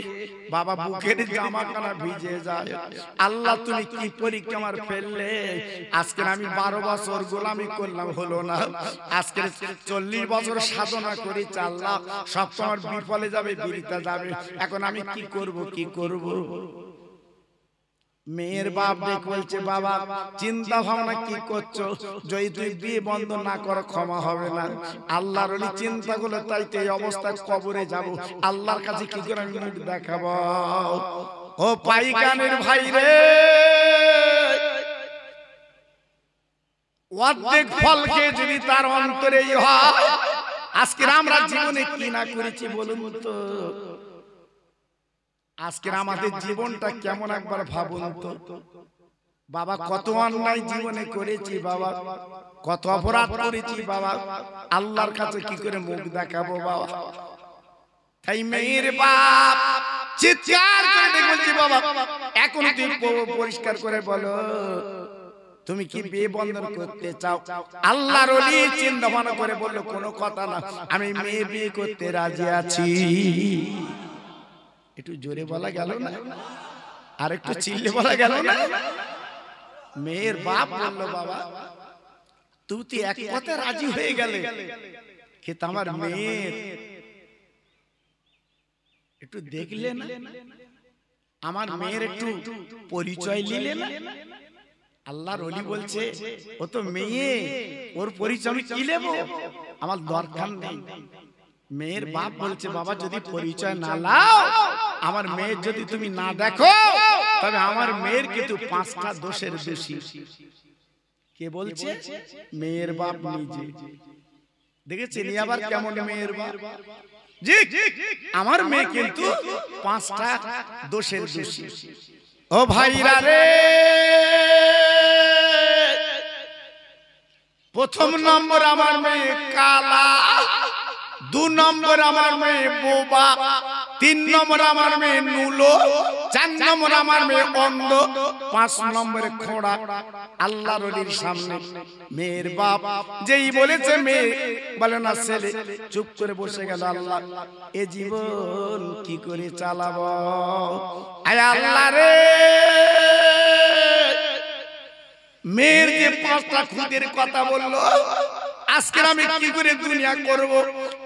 বাবা বুকের জামাখানা ভিজে যায়। আল্লাহ তুমি কি পরীক্ষা আমার ফেললে, আজকে আমি 12 বছর গোলামি করলাম, হলো না, আজকে 40 বছর সাধনা করি, আল্লাহ সব তোমার বিফলে যাবে, বিরিতা যাবে, এখন আমি কি করব, কি করব? মেয়ের বাপ দেখে বলছে বাবা চিন্তা ভাবনা কি করছো, যদি তুই বিয়ে বন্ধ না করো ক্ষমা হবে না। আল্লাহর ওলি চিন্তা করলো, তাই তো এই অবস্থায় কবরে যাব, আল্লাহর কাছে কি করে আমি মুখ দেখাবো? ও পাইকানের ভাই রে, অর্ধেক ফল খেয়ে যদি তার অন্তরে হয়, আজকে আমরা জীবনে কি না করেছি বলুন তো? আজকের আমাদের জীবনটা কেমন একবার ভাবুন তো। বাবা কত অন্যায় জীবনে করেছি, বাবা কত অপরাধ করেছি, বাবা আল্লাহর কাছে কি করে মুখ দেখাবো বাবা? তাই মেয়ের বাপ চিৎকার করে বলছি বাবা এখন তুই পরিষ্কার করে বলো, তুমি কি বিয়ে বন্ধন করতে চাও? আল্লাহর ওলি চিন্তা ভাবনা করে বললো, কোনো কথা না, আমি মেয়ে বিয়ে করতে রাজি আছি। একটু জোরে বলা গেল না, আর একটু চিল্লে বলা গেল না? মেয়ের বাপ বলল বাবা তুই তো এক কথা রাজি হয়ে গেলে, কিন্তু আমার মেয়ের একটু দেখলে না, আমার মেয়ের একটু পরিচয় নিলে না? আল্লাহর ওলি বলছে ও তো মেয়ে, ওর পরিচয় আমি কি নেব, আমার দরকার নেই। মেয়ের বাপ বলছে বাবা যদি পরিচয় না লাও, আমার মেয়ের যদি তুমি না দেখো, তবে আমার মেয়ের কিন্তু 5টা দোষের দোষী। কে বলছে? মেয়ের বাপ নিজে। দেখেছেন আবার কেমন মেয়ের বাপ? জি, আমার মেয়ে কিন্তু 5টা দোষের দোষী। ও ভাইরা রে, প্রথম নম্বর আমার মেয়ে কালা, 2 নম্বর আমার মেয়ে বোবা, 3 নম্বর আমার মেয়ে নুলো, 4 নম্বর আমার মেয়ে অন্ধ, 5 নম্বরে খোড়া। আল্লাহর ওলির সামনে মেয়ের বাপ যেই বলেছে মেয়ে বলে না ছেলে, চুপ করে বসে গেল। আল্লাহ এ জীবন কি করে চালাবো? আয় আল্লাহ রে, মেয়ের যে 5টা খুদের কথা বললো, আজকে আমি কি করে দুনিয়া করব,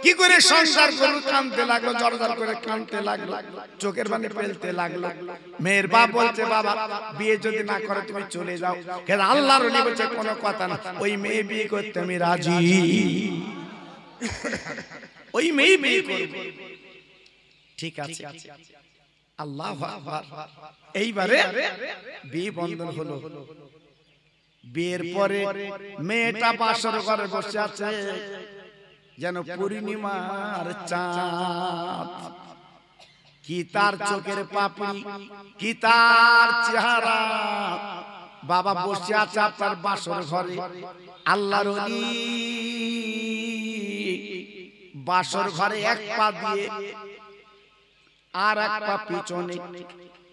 কি করে সংসার করব? কাঁদতে লাগলো, জড়জড় করে কাঁদতে লাগলো, চোখের পানি ফেলতে লাগলো। মেয়ের বাপ বলছে বাবা বিয়ে যদি না করে তুমি চলে যাও, কিন্তু আল্লাহর ওলি বলছে কোনো কথা না, ওই মেয়ে বিয়ে করতে আমি রাজি, ওই মেয়ে বিয়ে করব। ঠিক আছে, আল্লাহু আকবার। এইবারে বিয়ে বন্ধন হলো। বিয়ের পরে মেয়েটা বাসর ঘরে বসে আছে যেন পূর্ণিমার চাঁদ। কি তার চোখের পাপড়ি, কি তার চেহারা। বাবা বসে আছে আপনার বাসর ঘরে, আল্লাহর ওলি বাসর ঘরে এক পা দিয়ে আর এক পা পিছনে।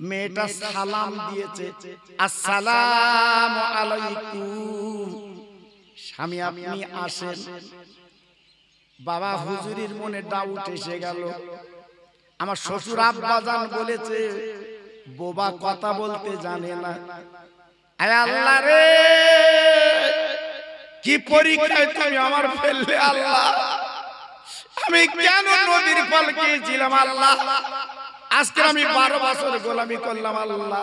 মেয়েটা সালাম দিয়েছে, আসসালামু আলাইকুম। স্বামী আপনি আসেন। বাবা হুজুরির মনে ডাউট এসে গেল। আমার শ্বশুর আব্বাজান বলেছে বোবা কথা বলতে জানে না। আয় আল্লাহ রে, কি পরীক্ষায় তুমি আমার ফেললে আল্লাহ। আমি কেন নদীর ফল খেয়েছিলাম আল্লাহ, আজকে আমি 12 বছর গোলামি করলাম আল্লাহ।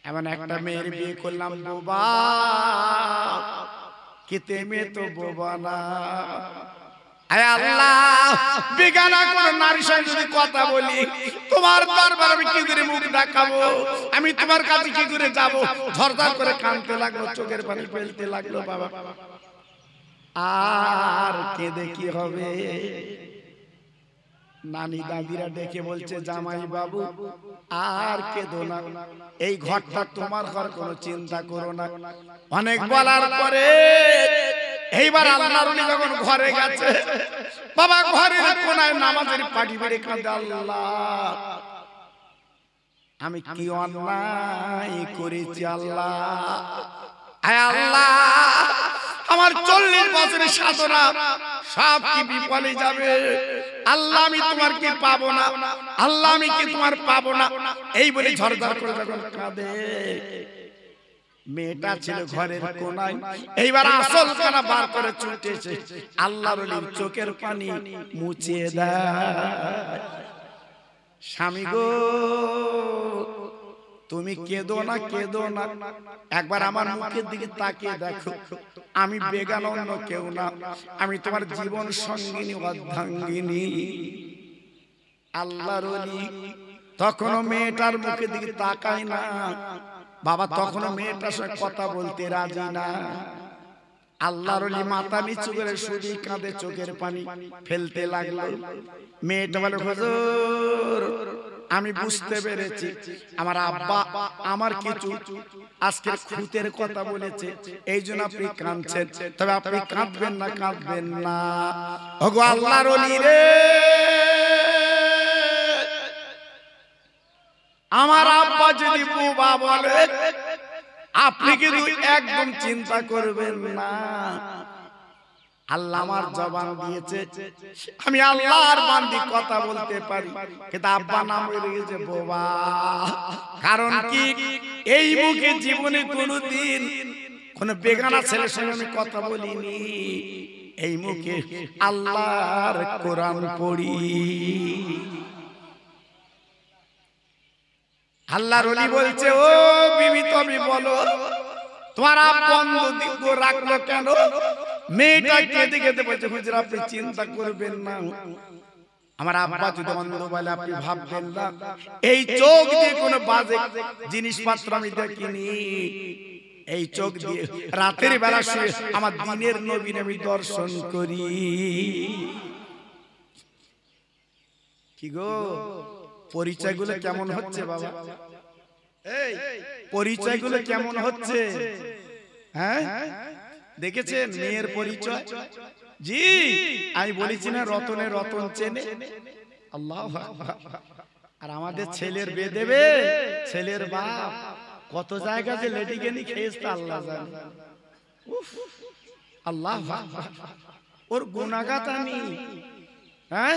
এমন একটা মেয়ের বিয়ে করলাম বোবা, কিতে মেয়ে তো বোবা না। আয় আল্লাহ, বেগানা কোন নারীর সঙ্গে যদি কথা বলি তোমার দরবার আমি কি করে মুখ দেখাবো, আমি তোমার কাছে কি করে যাব। ঝরঝর করে কাঁদতে লাগলো, চোখের পানি ফেলতে লাগলো। বাবা আর কেঁদে কি হবে। নানি দাদিরা ডেকে বলছে জামাই বাবু আর কেঁদো না, এই ঘরটা তোমার ঘর, কোনো চিন্তা করো না। অনেক বলার পরে এইবার আল্লাহর ওলি যখন ঘরে গেছে, বাবা ঘরের কোনায় নামাজের পাটি বেড়ে কাঁদে, আল্লাহ আমি কি অন্যায় করেছি আল্লাহ। আয় আল্লাহ, আমার 40 বছরের সাধনা সব কি বিফলে যাবে আল্লাহ, আমি তোমার কি পাবো না আল্লাহ, আমি কি তোমার পাবো না। এই বলে ঝরঝর করে যখন কাঁদে, মেয়েটা ছিল ঘরের কোনায়, এইবার আসল কানা বার করে ছুটেছে, আল্লাহর ওলির চোখের পানি মুছিয়ে দেয়। স্বামী গো তুমি কেঁদো না, কেঁদো না, একবার আমার মুখের দিকে তাকিয়ে দেখো, আমি বেগানা অন্য কেউ না, আমি তোমার জীবন সঙ্গিনী অর্ধাঙ্গিনী। আল্লাহর ওলি তখনও মেয়েটার মুখের দিকে তাকায় না। বাবা তখনও মেয়েটার সঙ্গে কথা বলতে রাজি না। আল্লাহর ওলি মাথা নিচু করে শুধু কাঁদে, চোখের পানি ফেলতে লাগলো। মেয়েটা বলে হুজুর আমি বুঝতে পেরেছি আমার আব্বা আমার কিছু আজকে খুঁতের কথা বলেছে, এই জন্য আপনি কাঁদছেন, তবে আপনি কাঁদবেন না, কাঁদবেন না। ওগো আল্লাহর ওলি রে, আমার আব্বা যদি বোবা বলে আপনি কিন্তু একদম চিন্তা করবেন না। আল্লাহ আমার জবান দিয়েছে, আমি আল্লাহর বান্দি কথা বলতে পারি, কিন্তু আব্বা নাম হয়ে গেছে বোবা। কারণ কি, এই মুখে জীবনে কোনোদিন কোন বেগানা ছেলের সঙ্গে আমি কথা বলিনি, এই মুখে আল্লাহর কোরআন পড়ি। আল্লাহর ওলি বলছে ও বিবি তুমি বলো তোমার বন্ধ দিক রাখলো কেন। মেয়েটা কেঁদে কেঁদে বলছে হুজুর আপনি চিন্তা করবেন না, আমার আব্বা যদি অন্ধ বলে আপনি ভাববেন না, এই চোখ দিয়ে কোনো বাজে জিনিসপত্র আমি দেখিনি, এই চোখ দিয়ে রাতের বেলা শুয়ে আমার দিনের নবীর আমি দর্শন করি। কি গো পরিচয়গুলো কেমন হচ্ছে বাবা, এই পরিচয়গুলো কেমন হচ্ছে? হ্যাঁ দেখেছেন মেয়ের পরিচয়? জি আমি বলেছি না রতনে রতন চেনে। আল্লাহু আকবার। আর আমাদের ছেলের বিয়ে দেবে, ছেলের বাপ কত জায়গা যে লেডিকেনি খেয়েছে আল্লাহ জানে। আল্লাহু আকবার। ওর গুনাহগার আমি, হ্যাঁ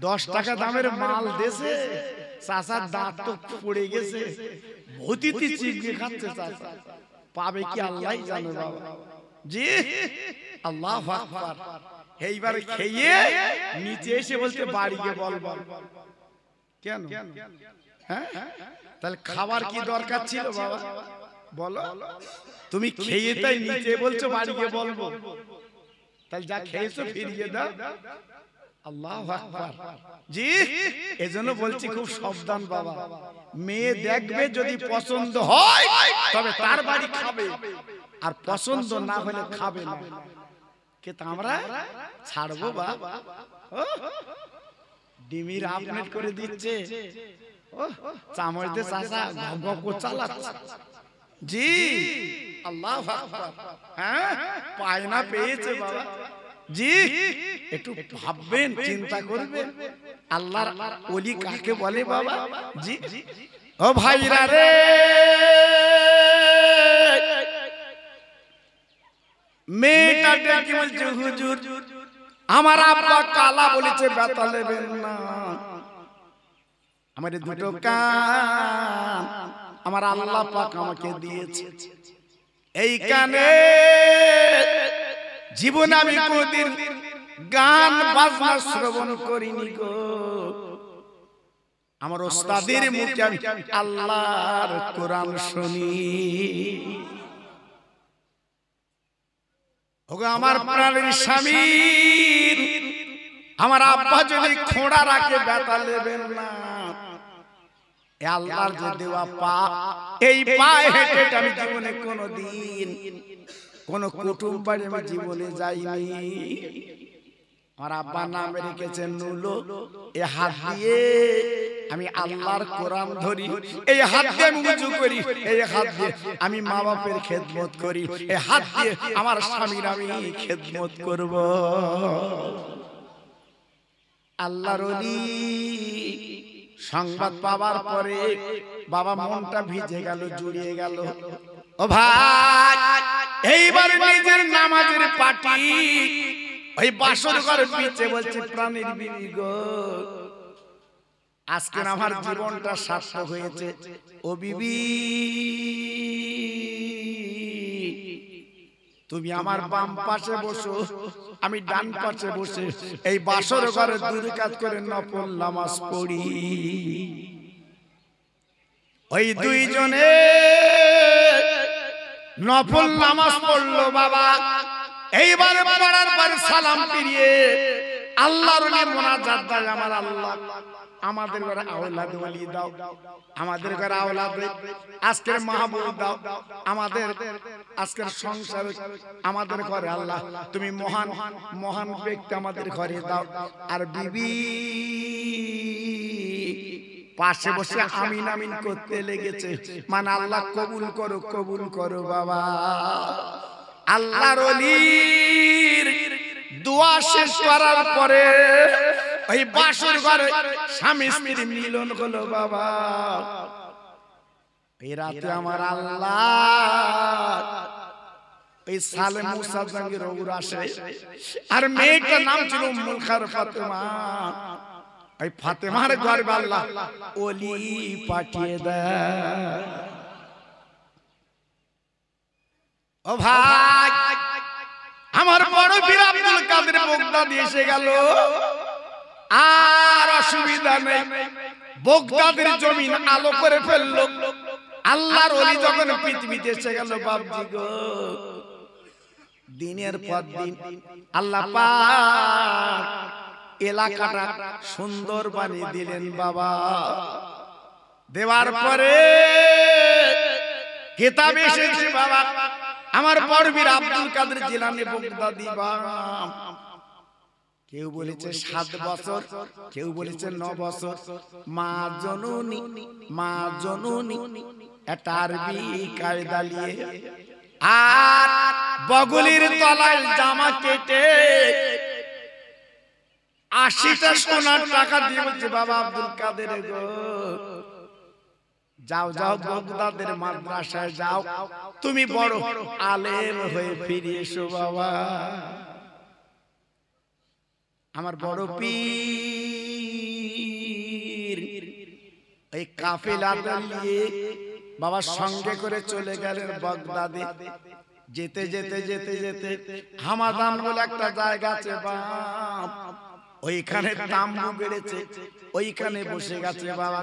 10 টাকা দামের মাল দেশে চাচার দাঁত তো পড়ে গেছে, ভূতিতি চিবিয়ে খাচ্ছে চাচা, পাবে কি আল্লাহই জানে বাবা। জি আল্লাহু আকবার। এইবার খেয়ে নিচে এসে বলতে বাড়ি গিয়ে বল বল। কেন? হ্যাঁ তাহলে খাবার কি দরকার ছিল বাবা বলো? তুমি খেয়ে তাই নিচে বলছো বাড়ি গিয়ে বলবো, তাহলে যা খেয়েছো ফিরিয়ে দাও। আল্লাহু আকবার। জি এজন্য বলছি খুব সাবধান বাবা, মেয়ে দেখবে যদি পছন্দ হয় তবে তার বাড়ি খাবে, আর পছন্দ না হলে খাবে না। কিন্তু আমরা ছাড়বো বাবা? ডিমির আপডেট করে দিচ্ছে, চামচ দিয়ে চাচা গপ গপ চালাচ্ছে। জি আল্লাহু আকবার। হ্যাঁ পায়না পেয়েছে বাবা। জি একটু ভাববেন, চিন্তা করবেন আল্লাহর ওলি কাকে বলে বাবা। জি ও ভাইরা রে, মেয়েটা ডেকে বলছে হুজুর আমার আব্বা কালা বলেছে ব্যথা নেবেন না, আমার দুটো কান আমার আল্লাহ পাক আমাকে দিয়েছে, এই কানে জীবনে আমি কোনদিন গান বাজনা শ্রবণ করিনি গো, আমার ওস্তাদের মুখে আমি আল্লাহর কোরআন শুনি। ওগো আমার প্রাণের স্বামী, আমার আব্বা যদি খোঁড়া রাখে ব্যথা নেবেন না, আল্লাহর যে দেওয়া পা, এই পায়ে হেঁটে আমি জীবনে কোনোদিন কোন কুটুম বাড়ি আমি জীবনে যাইনি। আমার আব্বা নাম রেখেছেন নুলো, এই হাত দিয়ে আমি আল্লাহর কোরআন ধরি, এই হাত দিয়ে আমি উজু করি, এই হাত দিয়ে আমি মা বাপের খেদমত করি, এই হাত দিয়ে আমার স্বামীর আমি খেদমত করব। আল্লাহর ওলি সংবাদ পাওয়ার পরে বাবা মনটা ভিজে গেল, জুড়িয়ে গেল। ও ভাই, এইবার নিজের নামাজের পাটি ওই বাসর ঘরের পিছে বলছে প্রাণীর বিবি গো, আজকে আমার জীবনটা সার্থক হয়েছে। ও বিবি তুমি আমার বাম পাশে বসো, আমি ডান পাশে বসে এই বাসর ঘরে দুই রাকাত করে নফল নামাজ পড়ি। ওই দুইজনে নফল নামাজ পড়লো বাবা। এইবার পড়ার পর সালাম ফিরিয়ে আল্লাহর ওলি মুনাজাত দেয়, আমার আল্লাহ আমাদের ঘরে আওলাদ ওলি দাও, আমাদের ঘরে আওলাদ আজকের মাহবুব দাও, আমাদের আজকের সংসার আমাদের ঘরে আল্লাহ তুমি মহান মহান ব্যক্তি আমাদের ঘরে দাও। আর বিবি পাশে বসে আমিন আমিন করতে লেগেছে, মানে আল্লাহ কবুল করো কবুল করো বাবা। আল্লাহর ওলির দোয়া শেষ করার পরে ওই বাসর ঘরে স্বামী স্ত্রীর মিলন হলো বাবা। এই রাতে আমার আল্লাহ এই সালে মুসা জাঙ্গির ওর আসে, আর মেয়েটার নাম ছিল উম্মুল খায়র ফাতেমা। এই ফাতেমার গর্ভে আল্লাহ ওলি পাঠিয়ে দেয়। ও ভাই, আমার বড় পীর আব্দুল কাদের বগদাদি এসে গেল, আর অসুবিধা নেই, বগদাদের জমিন আলো করে ফেললো। আল্লাহর ওলি যখন পৃথিবীতে এসে গেল বাবজি গো, দিনের পর দিন আল্লাহ পাক এলাকাটা সুন্দর বানিয়ে দিলেন বাবা। দেওয়ার পরে কিতাবে এসেছে বাবা, আমার বড় পীর আব্দুল কাদের জিলানী বগদাদি বাবা, কেউ বলেছে 7 বছর, কেউ বলেছে 9 বছর। মা জননী এটা আরবি কায়দা নিয়ে, আর বগলির তলায় জামা কেটে 80টা সোনার টাকা দিয়ে বলছে বাবা আব্দুল কাদের গো, যাও যাও বগদাদের মাদ্রাসায় যাও, তুমি বড় আলেম হয়ে ফিরে এসো বাবা। আমার বড় পীর এই কাফেলাটা নিয়ে বাবার সঙ্গে করে চলে গেলেন বাগদাদে। যেতে যেতে যেতে যেতে হামাদান বলে একটা জায়গা আছে বাপ, ওইখানে তাম্বু বেড়েছে, ওইখানে বসে গেছে বাবা।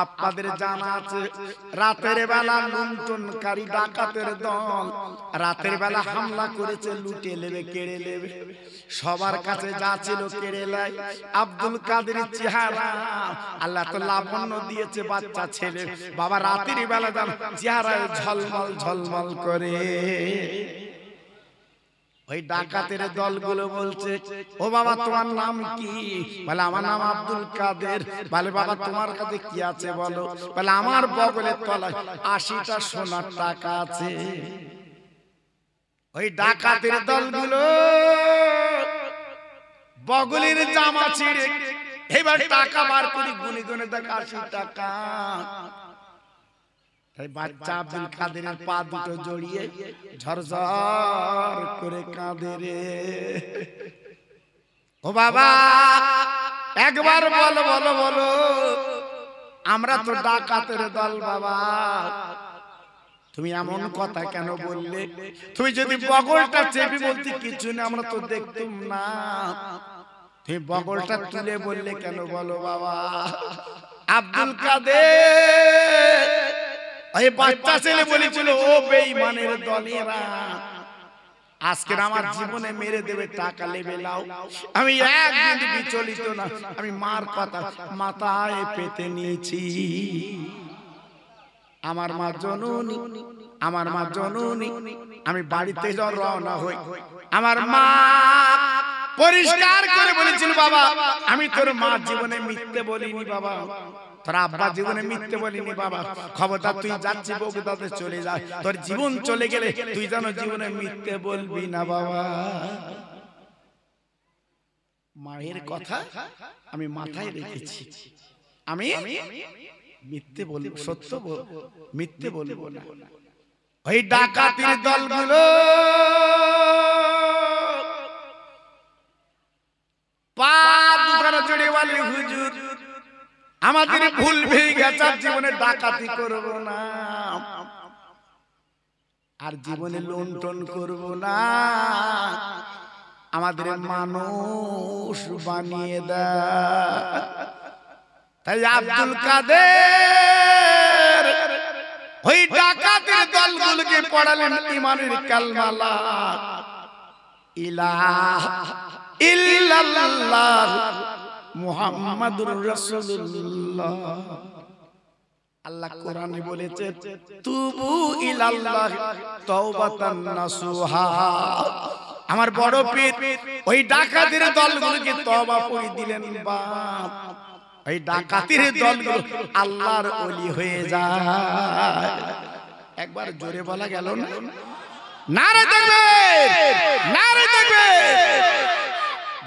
আপনাদের জানা আছে রাতের বেলা লুণ্ঠনকারী ডাকাতের দল রাতের বেলা হামলা করেছে, লুটে নেবে, কেড়ে নেবে। সবার কাছে যা ছিল কেড়ে নেয়। আব্দুল কাদের চেহারা আল্লাহ তো লাবণ্য দিয়েছে, বাচ্চা ছেলে বাবা, রাতের বেলা চেহারায় ঝলমল ঝলমল করে। ওই ডাকাতের দলগুলো বলছে, ও বাবা তোমার নাম কি? বলে আমার নাম আব্দুল কাদের। বলে বাবা তোমার কাছে কি আছে বলো? বলে আমার বগলের তলায় 80টা সোনার টাকা আছে। ওই ডাকাতের দলগুলো বগলের জামা ছিঁড়ে এবার টাকা বার করে গুনে গুনে দেখ 80 টাকা। তাই বাচ্চা আব্দুল কাদেরের পা দুটো জড়িয়ে ঝরঝর করে কাঁদে রে। ও বাবা একবার বলো বলো বলো, আমরা তো ডাকাতের দল বাবা, তুমি এমন কথা কেন বললে? তুমি যদি বগলটা চেপে বলতে কিছু না, আমরা তো দেখতুম না, তুমি বগলটা তুলে বললে কেন বলো বাবা? আব্দুল কাদের ওই বাচ্চা ছেলে বলেছিল, ও বেঈমানের দলেরা আজকে আমার জীবনে মেরে দেবে, টাকা লেবে লাও। আমি একদিন বিচলিত না, আমি মার কথা মাথায় পেতে নিয়েছি। আমার মা জননী, আমার মা জননী, আমি বাড়িতে রওনা হই। আমার মা পরিষ্কার করে বলেছিল, বাবা আমি তোর মা জীবনে মিথ্যে বলিনি বাবা, তোর আব্বা জীবনে মিথ্যে বলিনি বাবা, খবরদার তুই যাচ্ছি বগুড়াতে চলে যা, তোর জীবন চলে গেলে তুই যেন জীবনে মিথ্যে বলবি না বাবা। মায়ের কথা আমি মাথায় রেখেছি, আমি মিথ্যে বলবো, সত্য মিথ্যে বলবো না। ওই ডাকাতির দলগুলো পা দুখানা জড়িয়ে বলে, হুজুর আমাদের ভুল হয়ে গেছে, জীবনে ডাকাতি করব না, আর জীবনে লুণ্ঠন করব না, আমাদের মানুষ বানিয়ে দেয়। তাই আব্দুল কাদের ওই ডাকাতের দলগুলোকে পড়ালেন ঈমানের কালমা লা ইলাহা ইল্লাল্লাহ মুহাম্মাদুর রাসূলুল্লাহ। আল্লাহ কোরআনে বলেছে, তুবু ইলাল্লাহ তাওবাতান নাসুহা। আমার বড় পীর ওই ডাকাতের দলগুলোকে তওবা করে দিলেন বাপ। ওই ডাকাতের দলগুলো আল্লাহর ওলি হয়ে যায়। একবার জোরে বলা গেল না? নারে তাকবীর, নারে তাকবীর।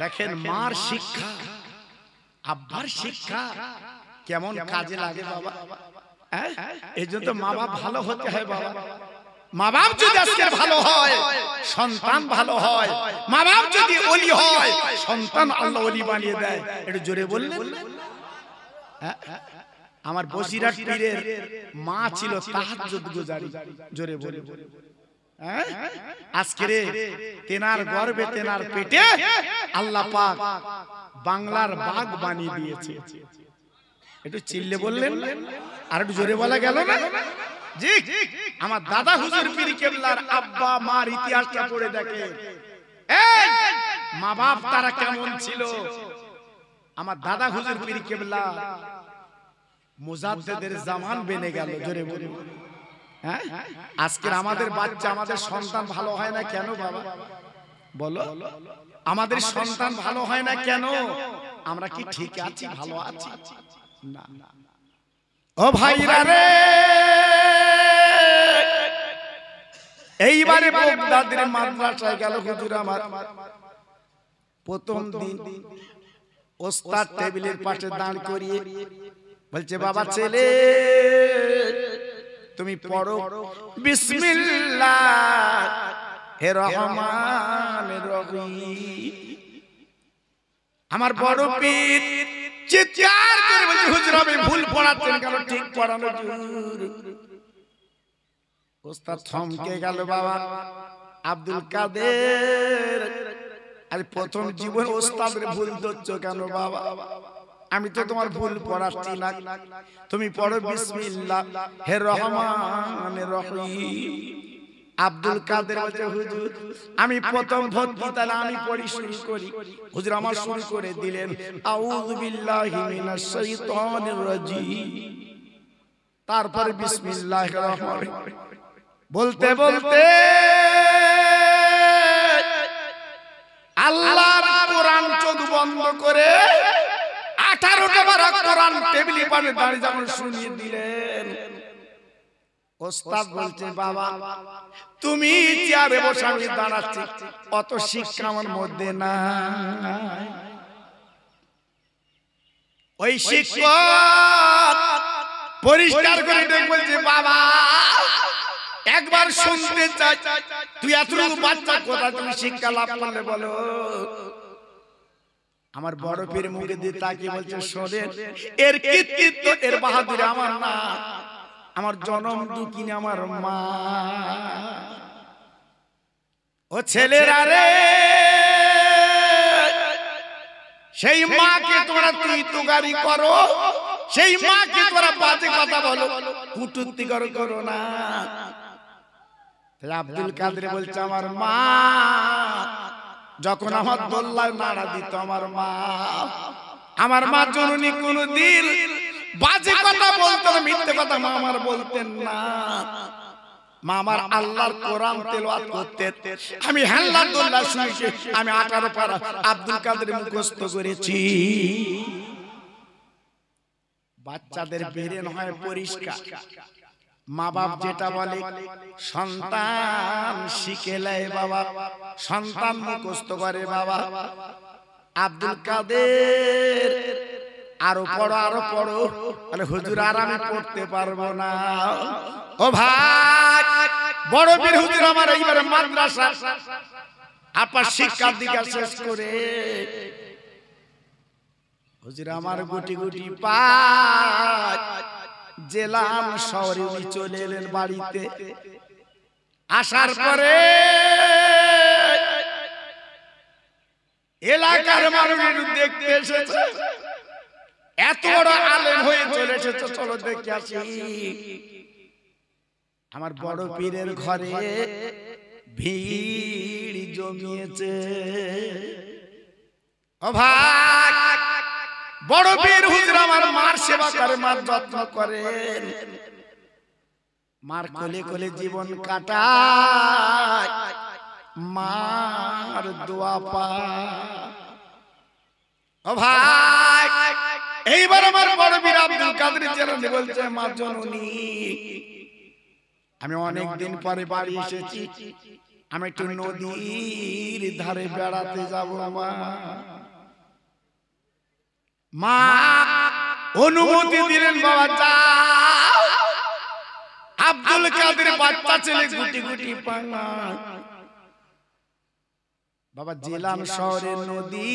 দেখেন মার শিক্ষা, আব্বার শিক্ষা কেমন কাজে লাগে বাবা। এই জন্য মা বাপ ভালো হতে হয় বাবা। মা বাপ যদি আজকে ভালো হয়, সন্তান ভালো হয়। মা বাপ যদি ওলি হয়, সন্তান আল্লাহ ওলি বানিয়ে দেয়। একটু জোরে বললেন। আমার বসিরহাট পীরের মা ছিল তাহাজ্জুদ গুজারি, জোরে বলে। আজকে তেনার গর্ভে তেনার পেটে আল্লাহ পাক বাংলার বাঘ বানিয়ে দিয়েছে। একটু চিল্লে বললেন, আর একটু জোরে বলা গেল না? জি, আমার দাদা হুজুর পীর কেবলার আব্বা মার ইতিহাসটা পড়ে দেখে, মা বাপ তারা কেমন ছিল। আমার দাদা হুজুর পীর কেবলা মুজাদ্দিদের জামান বেনে গেল, জোরে বলে। আজকে আমাদের বাচ্চা, আমাদের সন্তান ভালো হয় না কেন বাবা? বলো, আমাদের সন্তান ভালো হয় না কেন? আমরা কি ঠিক আছি, ভালো আছি? না। ও ভাইরা রে, এইবারে বাগদাদের মাদ্রাসায় গেল হুজুর আমার। প্রথম দিন ওস্তাদ টেবিলের পাশে দাঁড় করিয়ে বলছে, বাবা ছেলে তুমি পড়ো বিসমিল্লাহির রহমানির রহিম। আমার বড় পীর চিৎকার করে বলছে, হুজুর আমি ভুল পড়াচ্ছেন কেন, ঠিক পড়ানো হুজুর। ওস্তাদ থমকে গেল। বাবা আব্দুল কাদের আরে প্রথম জীবন ওস্তাদের ভুল ধরছো কেন বাবা? আমি তো তোমার ভুল পড়াচ্ছি না, তুমি পড়ো বিসমিল্লাহির রহমানির রহিম। আব্দুল কাদের বলছে হুজুর আমি প্রথম ভক্তি তাহলে আমি পড়ি শুরু করি। হুজুর আমার শুরু করে দিলেন আউযু বিল্লাহি মিনাশ শাইতানির রাজিম, তারপর বিসমিল্লাহির রহমানির রহিম বলতে বলতে আল্লাহর কোরআন চোখ বন্ধ করে 18টা বার কোরআন টেবিলে পাশে দাঁড়িয়ে যখন শুনিয়ে দিলেন, ওস্তাদ বলছে বাবা তুমি চেয়ারে বসে আমি দাঁড়াচ্ছি, অত শিক্ষা আমার মধ্যে নাই। ওই শিক্ষক পরিষ্কার করে বলছে বাবা একবার শুনতে চাই, তুই এতটুকু বাচ্চা কোথা তুমি শিক্ষা লাভ করলে বলো? আমার বড় পীর মুখে দিয়ে তাকিয়ে বলছে শোনেন, এর কৃতিত্ব এর বাহাদুরি আমার না, আমার জনম দুঃখিনী আমার মা। ও ছেলেরা রে, সেই মাকে তোমরা তুই তুগারি করো, সেই মাকে তোমরা বাজে কথা বলো, কুটুক্তি করো না। আব্দুল কাদের বলছে আমার মা যখন আমার দোল্লায় নাড়া দিত, আমার মা জননী কোনদিন বাজে কথা বলতো না, মিথ্যে কথা মা আমার বলতেন না। মা আমার আল্লাহর কোরআন তেলাওয়াত করতেন, আমি হাল্লা দোল্লা শুনেছি, আমি 18 পারা আব্দুল কাদের মুখস্থ করেছি। বাচ্চাদের ব্রেন হয় পরিষ্কার, মা বাপ যেটা বলে সন্তান শিখে নেয় বাবা, সন্তান মুখস্থ করে বাবা। আব্দুল কাদের আরো পড়ো, আরে হুজুর আর আমি পড়তে পারবো না। ও ভাই বড় বীর হুজুর আমার এইবারে মাদ্রাসা আপনার শিক্ষা দীক্ষা শেষ করে হুজুর আমার গুটি গুটি পায় জেলাম শহরে চলে এলেন বাড়িতে। আসার পরে এলাকার মানুষ দেখতে এসেছে, এত বড় আলেম হয়ে চলে এসেছে, চলো দেখে আসি। আমার বড় পীরের ঘরে ভিড় জমিয়েছে। ও ভাই বড় পীর হুজুর আমার মার সেবা করে, মার যত্ন করেন, মার কোলে কোলে জীবন কাটায়, মার দোয়া পায়। ও ভাই এইবার আমার বড় পীর আব্দুল কাদের জিলানী বলছে মা জননী আমি অনেক দিন পরে বাড়ি এসেছি, আমি একটু নদীর ধারে বেড়াতে যাব। মা অনুমতি দিলেন, বাবা যাও। আব্দুল কাদের বাচ্চা ছেলে গুটি গুটি পাঙ্গা বাবা জেলাম শহরের নদী,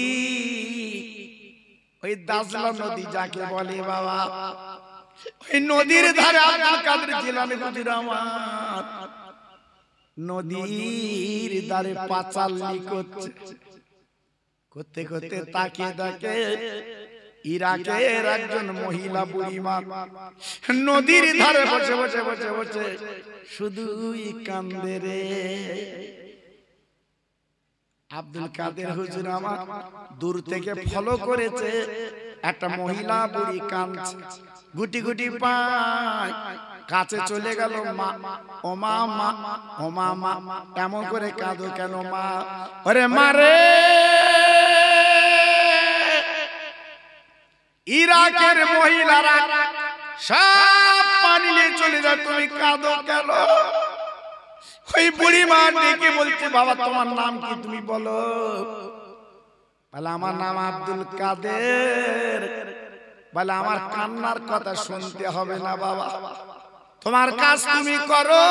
ওই দাজলা নদী যাকে বলে বাবা, ওই নদীর ধারে আব্দুল কাদের জিলানী হুজুর আমার নদীর ধারে পাচালি করতে করতে তাকিয়ে দেখে ইরাকের একজন মহিলা বুড়িমা নদীর ধারে বসে বসে বসে বসে শুধুই কান্দে রে। আব্দুল কাদের হুজুর আমার দূর থেকে ফলো করেছে, একটা মহিলা বুড়ি কাঁদছে, গুটি গুটি পায়, কাছে চলে গেল। মা ও মা, মা ও মা, মা এমন করে কাঁদো কেন মা? ওরে মারে ইরাকের মহিলারা সব পানি নিয়ে চলে যায়, তুমি কাঁদো কেন? ওই বুড়ি মা ডেকে বলছে বাবা তোমার নাম কি তুমি বলো? বলে আমার নাম আব্দুল কাদের। বলে আমার কান্নার কথা শুনতে হবে না বাবা, তোমার কাজ তুমি করো।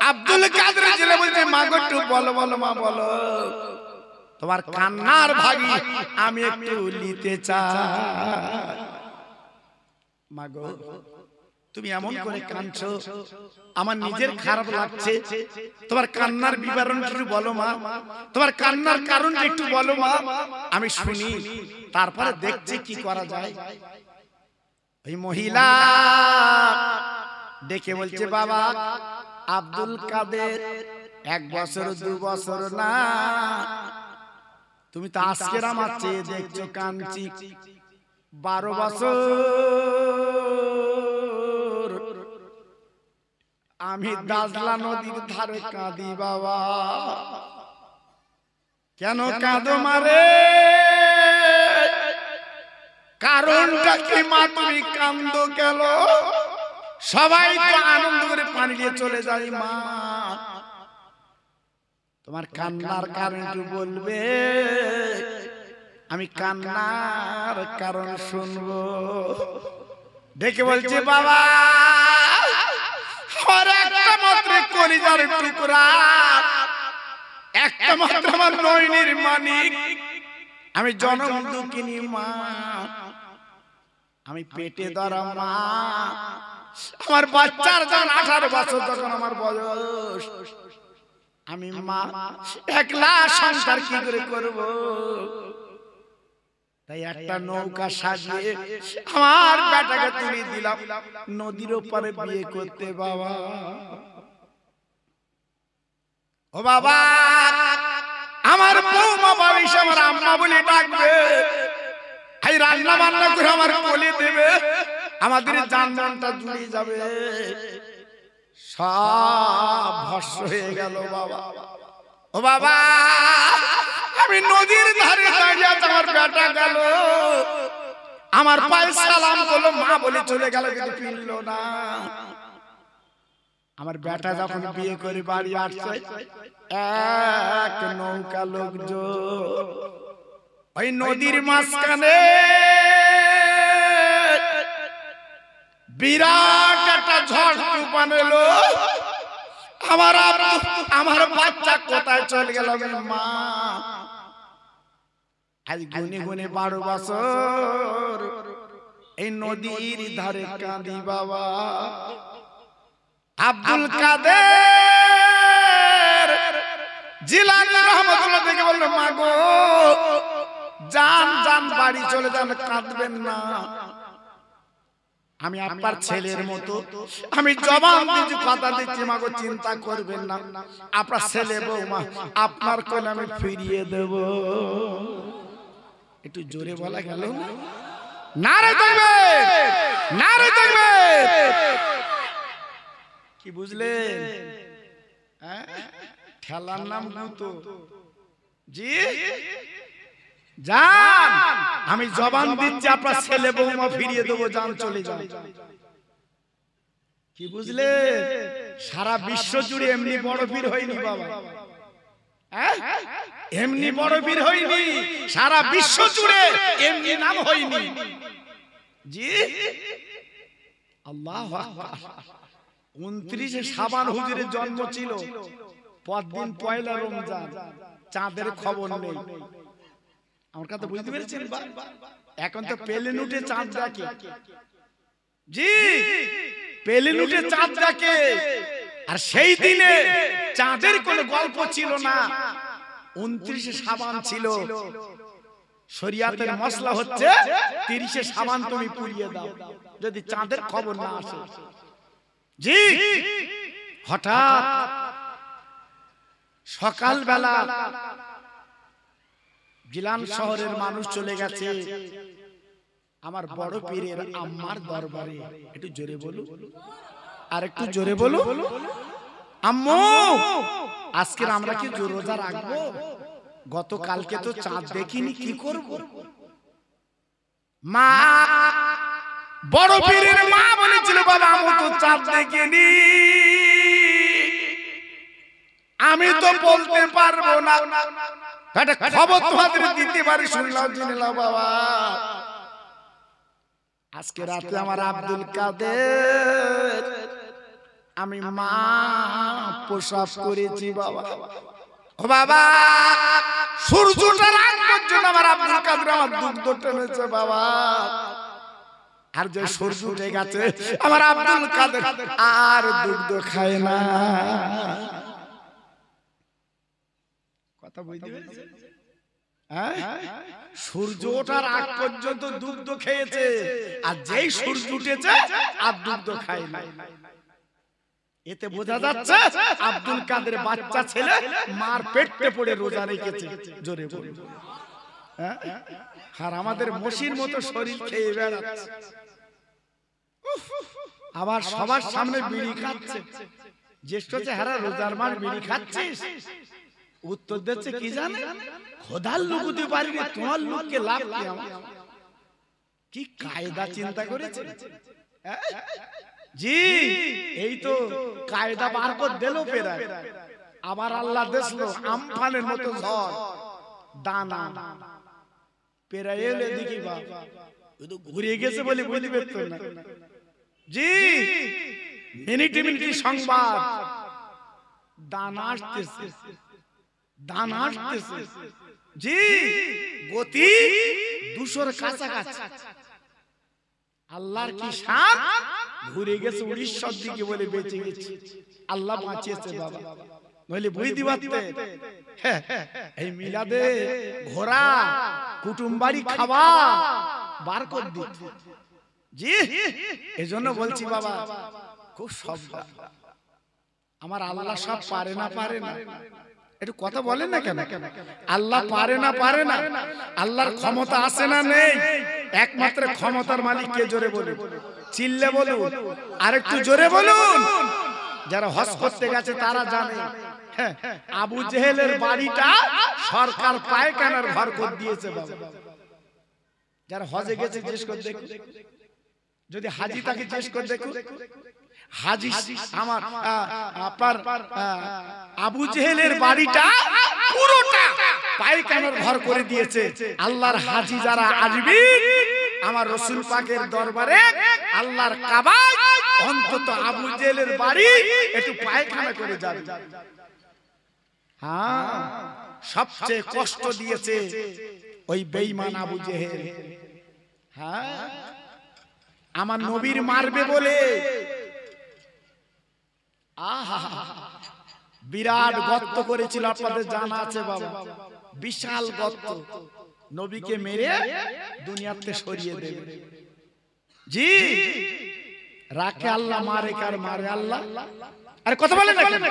আব্দুল কাদের জিলানী বলছে মা গো একটু বলো বলো মা বলো, তোমার কান্নার ভাগী আমি একটু নিতে চাই। মা গো তুমি এমন করে কাঁদছো, আমার নিজের খারাপ লাগছে। তোমার কান্নার বিবরণ একটু বলো মা, তোমার কান্নার কারণ একটু বলো মা, আমি শুনি, তারপরে দেখছি কি করা যায়। ওই মহিলা ডেকে বলছে, বাবা আব্দুল কাদের 1 বছর 2 বছর না, তুমি তো আজকের আমার চেয়ে দেখছো কাঁদছি। 12 বছর আমি দাজলা নদীর ধারে কাঁদি বাবা। কেন কাঁদো মারে? কারণটা কি মা, তুমি কান্দো কেন? সবাই তো আনন্দ করে পানি দিয়ে চলে যায় মা, তোমার কান্নার কারণ একটু বলবে, আমি কান্নার কারণ শুনবো। ডেকে বলছে, বাবা আমার একটা মাত্র কলিজার টুকরা, একটা মাত্র আমার নয়নের মানিক, আমি জনম দুঃখিনী মা, আমি পেটে ধরা মা, আমার বাচ্চার যখন 18 বছর যখন আমার বয়স, আমি মা একলা সংসার কি করে করব? তাই একটা নৌকা সাজিয়ে আমার বেটাকে তুলে দিলাম নদীর ওপারে বিয়ে করতে বাবা। ও বাবা, আমার বৌমা বাবিস আমার আম্মা বলে ডাকবে, এই রান্না বান্না করে আমার কোলে দেবে, আমাদের জানমানটা জুড়ে যাবে। সব ভস্ম হয়ে গেল বাবা। ও বাবা, আমি নদীর ধারে দাঁড়িয়ে আমার বেটা গেল, আমার পায়ে সালাম করলো, মা বলে চলে গেল, কিন্তু ফিরল না। আমার বেটা যখন বিয়ে করে বাড়ি আসছে, এক নৌকা লোকজন ওই নদীর মাঝখানে বিরাট একটা ঝড় তুফান এলো। আমার বাচ্চা কোথায় চলে গেল মা? আজ গুনে গুনে 12 বছর এই নদীর ধারে কাঁদি বাবা। আব্দুল কাদের জিলানী রহমাতুল্লাহ থেকে বললো, মা গো জান জান বাড়ি চলে যান, কাঁদবেন না, আমি আপনার ছেলের মতো, আমি জবান দিচ্ছি, কথা দিচ্ছি, মা গো চিন্তা করবেন না, আপনার ছেলে বৌমা আপনার কোলে আমি ফিরিয়ে দেব। একটু জোরে বলা গেল না? নারে তাকবীর, নারে তাকবীর। কি বুঝলেন? ঠেলার নাম গুতো জি জান, আমি জবান দিচ্ছি আপনার ছেলে বৌমা ফিরিয়ে দেবো, জান চলে যান। কি বুঝলে? সারা বিশ্ব জুড়ে এমনি বড় ভিড় হয়নি বাবা, এমনি বড় ভিড় হয়নি, সারা বিশ্ব জুড়ে এমনি নাম হয়নি জি। আল্লাহু আকবার। 29 শাবান হুজুরের জন্ম ছিল, পরদিন পয়লা রমজান, চাঁদের খবর নেই। আমার কথা বুঝতে পেরেছেন? এখন তো প্লেন উঠে চাঁদ দেখে জি, প্লেন উঠে চাঁদ দেখে। আর সেই দিনে চাঁদের কোনো গল্প ছিল না। 29 শাবান ছিল, শরিয়াতের মশলা হচ্ছে 30 শাবান তুমি পুড়িয়ে দাও যদি চাঁদের খবর না আসে জি। হঠাৎ সকালবেলা গিলান শহরের মানুষ চলে গেছে আমার বড় পীরের আম্মার দরবারে। একটু জোরে বলো, আর একটু জোরে বলো। আম্মু, আজকে আমরা কি রোজা রাখবো? গতকালকে তো চাঁদ দেখিনি, কি করব? মা, বড় পীরের মা বলেছিল, বাবা আমি তো চাঁদ দেখিনি, আমি তো বলতে পারবো না, খবর তোমাদের দিতে পারি, শুনলাম জেনেলাম বাবা। আজকে রাতে আমার আব্দুল কাদের, আমি মা প্রসব করেছি বাবা। ও বাবা, সূর্যটা রাত পর্যন্ত আমার আব্দুল কাদের আমার দুগ্ধ টেনেছে বাবা। আর যে সূর্য উঠে গেছে আমার আব্দুল কাদের আর দুধ খায় না। কথা বুঝতে পেরেছেন? সূর্য ওঠার আগ পর্যন্ত দুধ খেয়েছে, আর যেই সূর্য উঠেছে আর দুধ খায় না। এতে বোঝা যাচ্ছে আব্দুল কাদের বাচ্চা ছেলে মার পেটে পড়ে রোজা রেখেছে। জোরে বলে। আর আমাদের মসির মতো শরীর খেয়ে বেড়াচ্ছে, আবার সবার সামনে বিড়ি খাচ্ছে। জ্যেষ্ঠ চেহারা রোজার মার বিড়ি খাচ্ছিস, উত্তর দিচ্ছে কি জানে, খোদার লোক হতে পারবি, তোমার লোককে লাভ কি? আমার কি কায়দা চিন্তা করেছে জি, এই তো কায়দা বার করে দিল পেরায়। আবার আল্লাহ দেখলো আমফানের মতো ঝড়, দানা পেরায় এলে দেখি বাবা ঘুরে গেছে বলে বুঝতে পারতো না জি। মিনিটে মিনিটে সংবাদ, দানা আসতেছে, দানা আসতেছে জি, গতি 200-র কাছাকাছি। আল্লাহর কি শান, ঘুরে গেছে উড়িষ্যার দিকে বলে বেঁচে গেছে। আল্লাহ বাঁচিয়েছে বাবা, নইলে বুঝতে পারতে এই মিলাদে ঘোরা কুটুম বাড়ি খাওয়া বার করে দিত জি। এজন্য বলছি বাবা খুব সব, আমার আল্লাহ সব পারে না, পারে না। একটু কথা বলেন না কেন? আল্লাহ পারে না, পারে না। আল্লাহর ক্ষমতা আছে না নেই? একমাত্র ক্ষমতার মালিক কে? জোরে বলুন, চিল্লে বলুন, আরেকটু জোরে বলুন। যারা হজ করতে গেছে তারা জানে আবু জেহেলের বাড়িটা সরকার পায়খানার ঘর করে দিয়েছে বাবা। যারা হজে গেছে জিজ্ঞেস করে দেখুন, যদি হাজি তাকে জিজ্ঞেস করে দেখুন, হাজি আমার আপনার আবু জেহেলের বাড়িটা পুরোটা পায়খানার ঘর করে দিয়েছে। আল্লাহর হাজি যারা আসবে আমার রাসূল পাকের দরবারে, আল্লাহর কাবায় অন্তত আবু জেহেলের বাড়ি একটু পায়খানা করে যাবে। হ্যাঁ, সবচেয়ে কষ্ট দিয়েছে ওই বেঈমান আবু জেহেল। হ্যাঁ, আমার নবীর মারবে বলে আহা বিরাট গর্ত করেছিল, আপনাদের জানা আছে বাবা, বিশাল গর্ত। নবীকে মেরে দুনিয়াতে সরিয়ে দেবে জি। রাখে আল্লাহ, মারে কার মারে আল্লাহ। আরে কথা বলেন না কেন?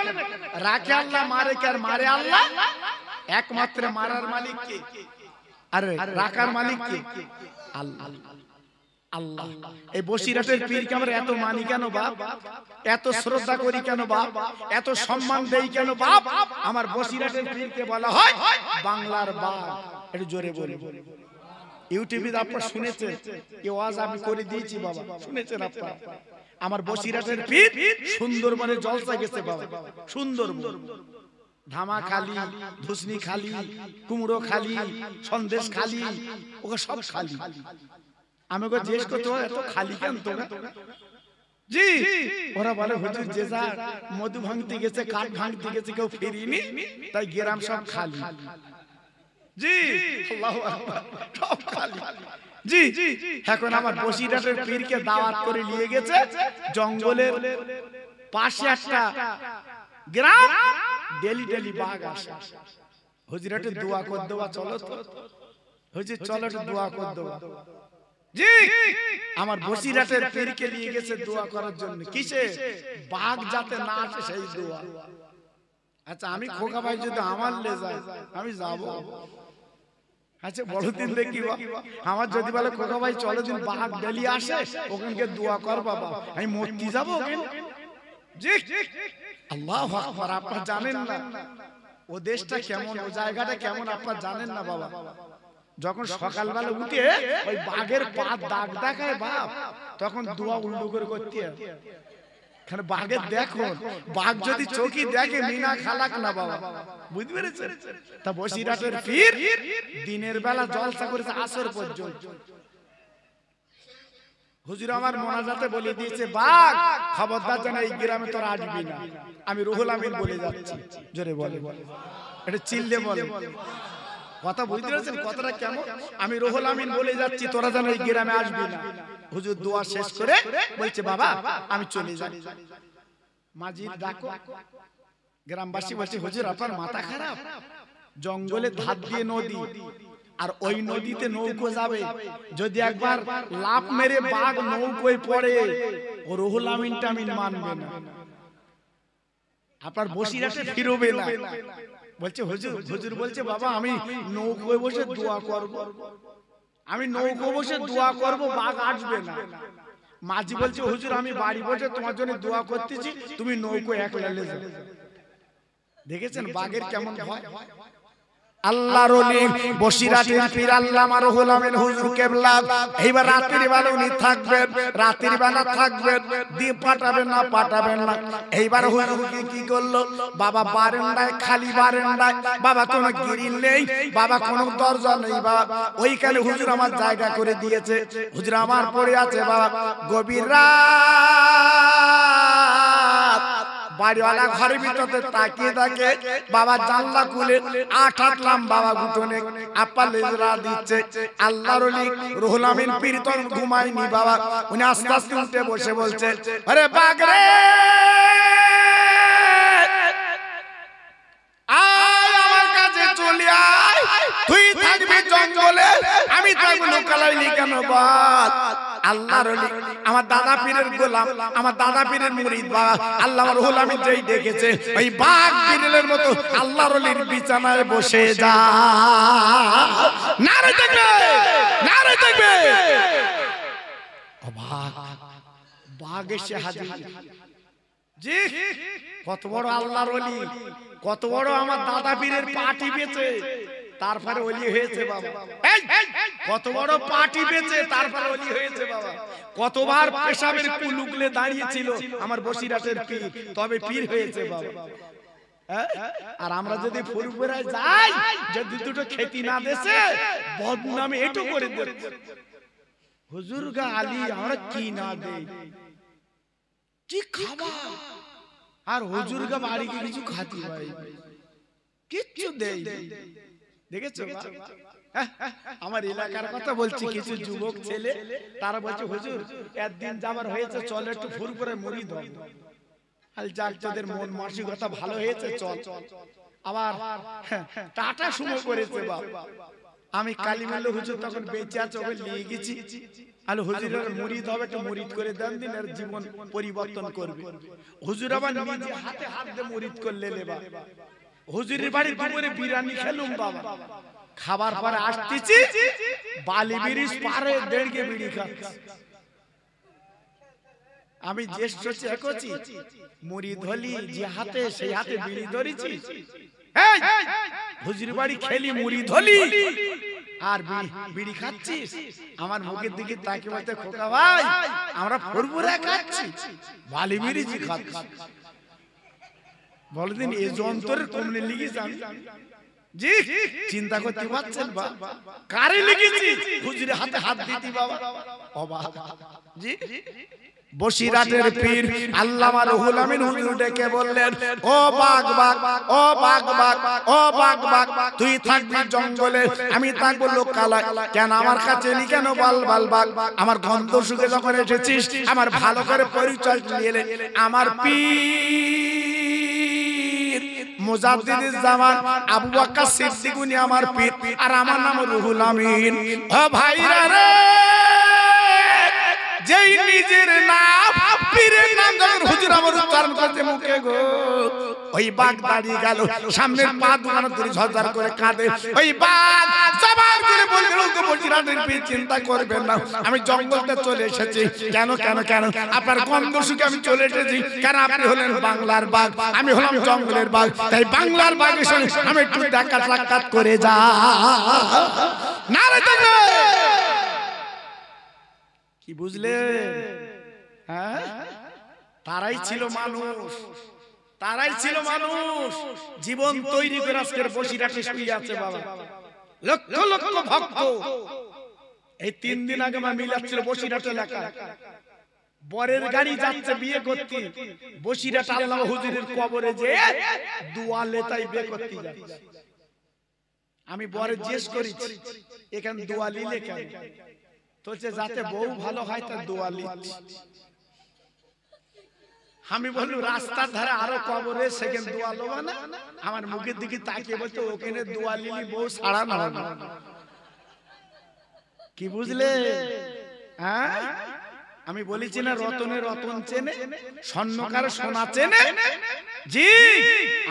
রাখে আল্লাহ, মারে কার মারে আল্লাহ। একমাত্র মারার মালিক কে? আরে রাখার মালিক কে? আল্লাহ। আল্লাহ। এই বসিরহাটের পীরকে আমরা এত মানি কেন বাপ? এত শ্রদ্ধা করি কেন বাপ? এত সম্মান দেই কেন বাপ? আমার বসিরহাটের পীরকে বলা হয় বাংলার বাপ। একটু জোরে বলে। ইউটিউবে আপনারা শুনেছেন, এই ওয়াজ আমি করে দিয়েছি বাবা, শুনেছেন আপনারা? আমার বসিরহাটের পীর সুন্দরবনে জলসা গেছে বাবা, সুন্দরবন, ধামাখালি, ধুসনি খালি, কুমড়ো খালি, সন্দেশ খালি, ওকে সব খালি। আমি ওকে জিজ্ঞেস করতে এত খালি কেন তোরা জি? ওরা বলে হুজুর যে যা মধু ভাঙতে গেছে, কাঠ ভাঙতে গেছে, কেউ ফিরিনি, তাই গ্রাম সব খালি জি। আল্লাহু আকবার, সব খালি জি। এখন আমার বসিরহাটের পীরকে দাওয়াত করে নিয়ে গেছে জঙ্গলের পাশে একটা গ্রাম, ডেলি ডেলি বাঘ আসে। হুজুরাটে দোয়া কর দেওয়া, চলো তো হুজুর, চলো একটু দোয়া কর দেওয়া জি। আমার বসিরহাটের পীরকে নিয়ে গেছে দোয়া করার জন্য। কিসে? বাঘ যাতে না আসে সেই দোয়া। আচ্ছা আমি খোকা ভাই যদি আমার লে যায় আমি যাব? আচ্ছা বড় দিন দেখি আমার যদি বলে খোকা ভাই চলো দিন বাঘ ডেলি আসে ওখানকে দোয়া কর বাবা, আমি মরতে যাবো জি। আল্লাহু আকবার। আপনারা জানেন না ও দেশটা কেমন, ও জায়গাটা কেমন, আপনারা জানেন না বাবা। যখন সকালবেলা উঠে ওই বাঘের পা দাগ দেখায় বাপ, তখন দোয়া উল্টো করে করতে হয়। বাঘের দেখো, বাঘ যদি চোখে দেখে মিনা খালাক না বাবা, বুঝতে পেরেছেন? তা বসিরহাটের পীর দিনের বেলা জলসা করেছে আসর পর্যন্ত। হুজুর আমার মোনাজাতে বলে দিয়েছে বাঘ খবরদার যেন এই গ্রামে তোরা আসবি না। আমি রুহুল আমিন বলে যাচ্ছি, জোরে বলে, এটা চিল্লে বলে কথা বুঝতে পারছেন কথাটা কেমন? আমি রুহুল আমিন বলে যাচ্ছি, তোরা যেন এই গ্রামে আসবি না। হুজুর দোয়া শেষ করে বলছে বাবা আমি চলে যাই। মাঝির ডাকো, গ্রামবাসী বলছে হুজুর আপনার মাথা খারাপ, জঙ্গলে ধার দিয়ে নদী, আর ওই নদীতে নৌকো যাবে, যদি একবার লাফ মেরে বাঘ নৌকোয় পড়ে ও রুহুল আমিন টামিন মানবে না, আপনার বসিরহাটে ফিরবে না। বলছে হুজুর বলছে বাবা আমি নৌকোয় বসে দোয়া করব, আমি নৌকো বসে দোয়া করব, বাঘ আসবে না। মাঝি বলছে হুজুর আমি বাড়ি বসে তোমার জন্য দোয়া করতেছি, তুমি নৌকো একলা লে যাও। দেখেছেন বাঘের কেমন ভয়? আল্লাহর ওলি বসিরহাটের পীর আল্লামা রুহুল আমিন হুজুর কেবলা এইবার রাতের বেলা উনি থাকবেন, রাতের বেলা থাকবেন, দিয়ে পাঠাবেন না। এইবার হুজুর কি করলো, বাবা বারান্দায়, খালি বারান্দায়, বাবা কোনো গ্রিল নেই, বাবা কোনো দরজা নেই, বাবা ওইখানে হুজুর আমার জায়গা করে দিয়েছে। হুজুর আমার পড়ে আছে বাবা, গভীর রাত বাড়িওয়ালা ঘরের ভিতরে তাকিয়ে থাকে, বাবা জানলা খুলে আট আটলাম বাবা গুটনে আপা লেজরা দিচ্ছে। আল্লাহর ওলি রুহুল আমিন পীর তো ঘুমায়নি বাবা, উনি আস্তে আস্তে উঠে বসে বলছে আরে বাঘ রে আয় আমার কাছে চলে আয়, তুই থাকবি জঙ্গলে, আমি থাকবো লোকালয়ে কেন বল। আল্লাহর ওলি আমার দাদা পীরের গোলাম, আমার দাদা পীরের মুরিদ বাবা আল্লামা রুহুল আমিন যেই দেখেছে ওই বাঘ বিড়ালের মতো আল্লাহর ওলির বিছানায় বসে যা। নারে দেখবে বাঘ এসে হাজির। জি কত বড় আল্লাহর ওলি, কত বড় আমার দাদা পীরের পা টিপেছে তারপরে ওলি হয়েছে বাবা। কত বড় পা টিপেছে তারপরে ওলি হয়েছে বাবা। কতবার পেশাবের কুলুকলে দাঁড়িয়েছিল আমার বসিরহাটের পীর, তবে পীর হয়েছে বাবা। আর আমরা যদি ফুরফুরায় যাই, যদি দুটো খেতি না দেশে বদনামে এটু করে দেব, হুজুর গা আলী আমরা কি না দেই, কি খাবা, আর হুজুর গা বাড়ি গিয়ে কিছু খাতি ভাই কিচ্ছু দেই। দেখেছো আমার এলাকার কথা বলছি, কিছু যুবক ছেলে তারা বলছে হুজুর একদিন যাবার হয়েছে, চল একটু ফুরফুরে মুড়ি দাও। আর যাক যাদের মন মানসিকতা ভালো হয়েছে চল। আবার টাটা সুমো করেছে বাবা। আমি কালিমাল্লা হুজুর তখন বেঁচে আছে, ওকে নিয়ে গেছি, আর হুজুরের মুরিদ হবে, একটু মুরিদ করে দেন দিন, এর জীবন পরিবর্তন করবে। হুজুর আবার নিজে হাতে হাত দিয়ে মুরিদ করলে লেবা। হুজুরের বাড়ির দুপুরে বিরিয়ানি খেলুম বাবা, খাবার পরে আসতেছি বালি ব্রিজ পারে দেড়কে বিড়ি খাচ্ছি। আমি জ্যেষ্ঠ চেকছি মুরিদ হলি যে হাতে, সেই হাতে বিড়ি ধরেছি। হুজুর বাড়ি খেলি মুরিদ হলি আর বিড়ি খাচ্ছিস, আমার মুখের দিকে তাকিয়ে বলতে খোকা ভাই আমরা ফুরফুরা খাচ্ছি, বালি ব্রিজ খাচ্ছি। বলদিন এই যন্ত্রের কমনে লিখেছি আমি। জি চিন্তা করতে পারছেন বা কারে লিখেছি, হুজুরের হাতে হাত দিতি বাবা। অবাক জি বসিরহাটের পীর আল্লামা রুহুল আমিন হুজুর ডেকে বললেন ও বাঘ বাঘ, ও বাঘ বাঘ, ও বাঘ বাঘ, তুই থাকবি জঙ্গলে, আমি থাকবো লোকালয়। কেন আমার কাছে এলি কেন বল বল বাঘ। আমার গন্ধ শুকে যখন এসেছিস, আমার ভালো করে পরিচয় নিয়ে এলে। আমার পীর মুজাদ্দিদুজ জামান আবু বকর সিদ্দিক উনি আমার পীর, আর আমার নাম রুহুল আমিন। ও ভাইরা রে, যেই নিজের নাম পীরের নাম যখন হুজুর আমার উচ্চারণ করতে মুখে গো, ওই বাঘ দাঁড়িয়ে গেল, সামনের পা দুখানা ধরে ঝরঝর করে কাঁদে। ওই বাঘ জবান করে বলল ওকে বসিরহাটের পীর চিন্তা করবেন না, আমি জঙ্গলতে চলে এসেছি। কেন কেন কেন আপনার গন্ধ শুকে আমি চলে এসেছি, কারণ আপনি হলেন বাংলার বাঘ, আমি হলাম জঙ্গলের বাঘ, তাই বাংলার বাঘের সঙ্গে আমি একটু দেখা সাক্ষাৎ করে যা। নারে দেখবে কি বুঝলে? হ্যাঁ তারাই ছিল মানুষ, তারাই ছিল মানুষ, জীবন তৈরি করে আজকের বসিরহাটে শুয়ে আছে বাবা। লক্ষ লক্ষ ভক্ত। এই 3 দিন আগে আমার মিলাদ ছিল বসিরহাট এলাকায়, বরের গাড়ি যাচ্ছে বিয়ে করতে, বসিরহাট আল্লামা হুজুরের কবরে যে দোয়া লেতাই বিয়ে করতে যাচ্ছে। আমি বরে জিজ্ঞেস করি এখানে দোয়া লিলে কেন? বলছে যাতে বউ ভালো হয় তার দোয়া লিচ্ছি। আমি বললু রাস্তার ধারে আরো কবরে সেখানে দোয়া লোবা না? আমার মুখের দিকে তাকিয়ে বলতো ওখানে দোয়া লিলি বউ ছাড়া না। কি বুঝলে? হ্যাঁ, আমি বলেছি না রতনে রতন চেনে, স্বর্ণকার সোনা চেনে। জি,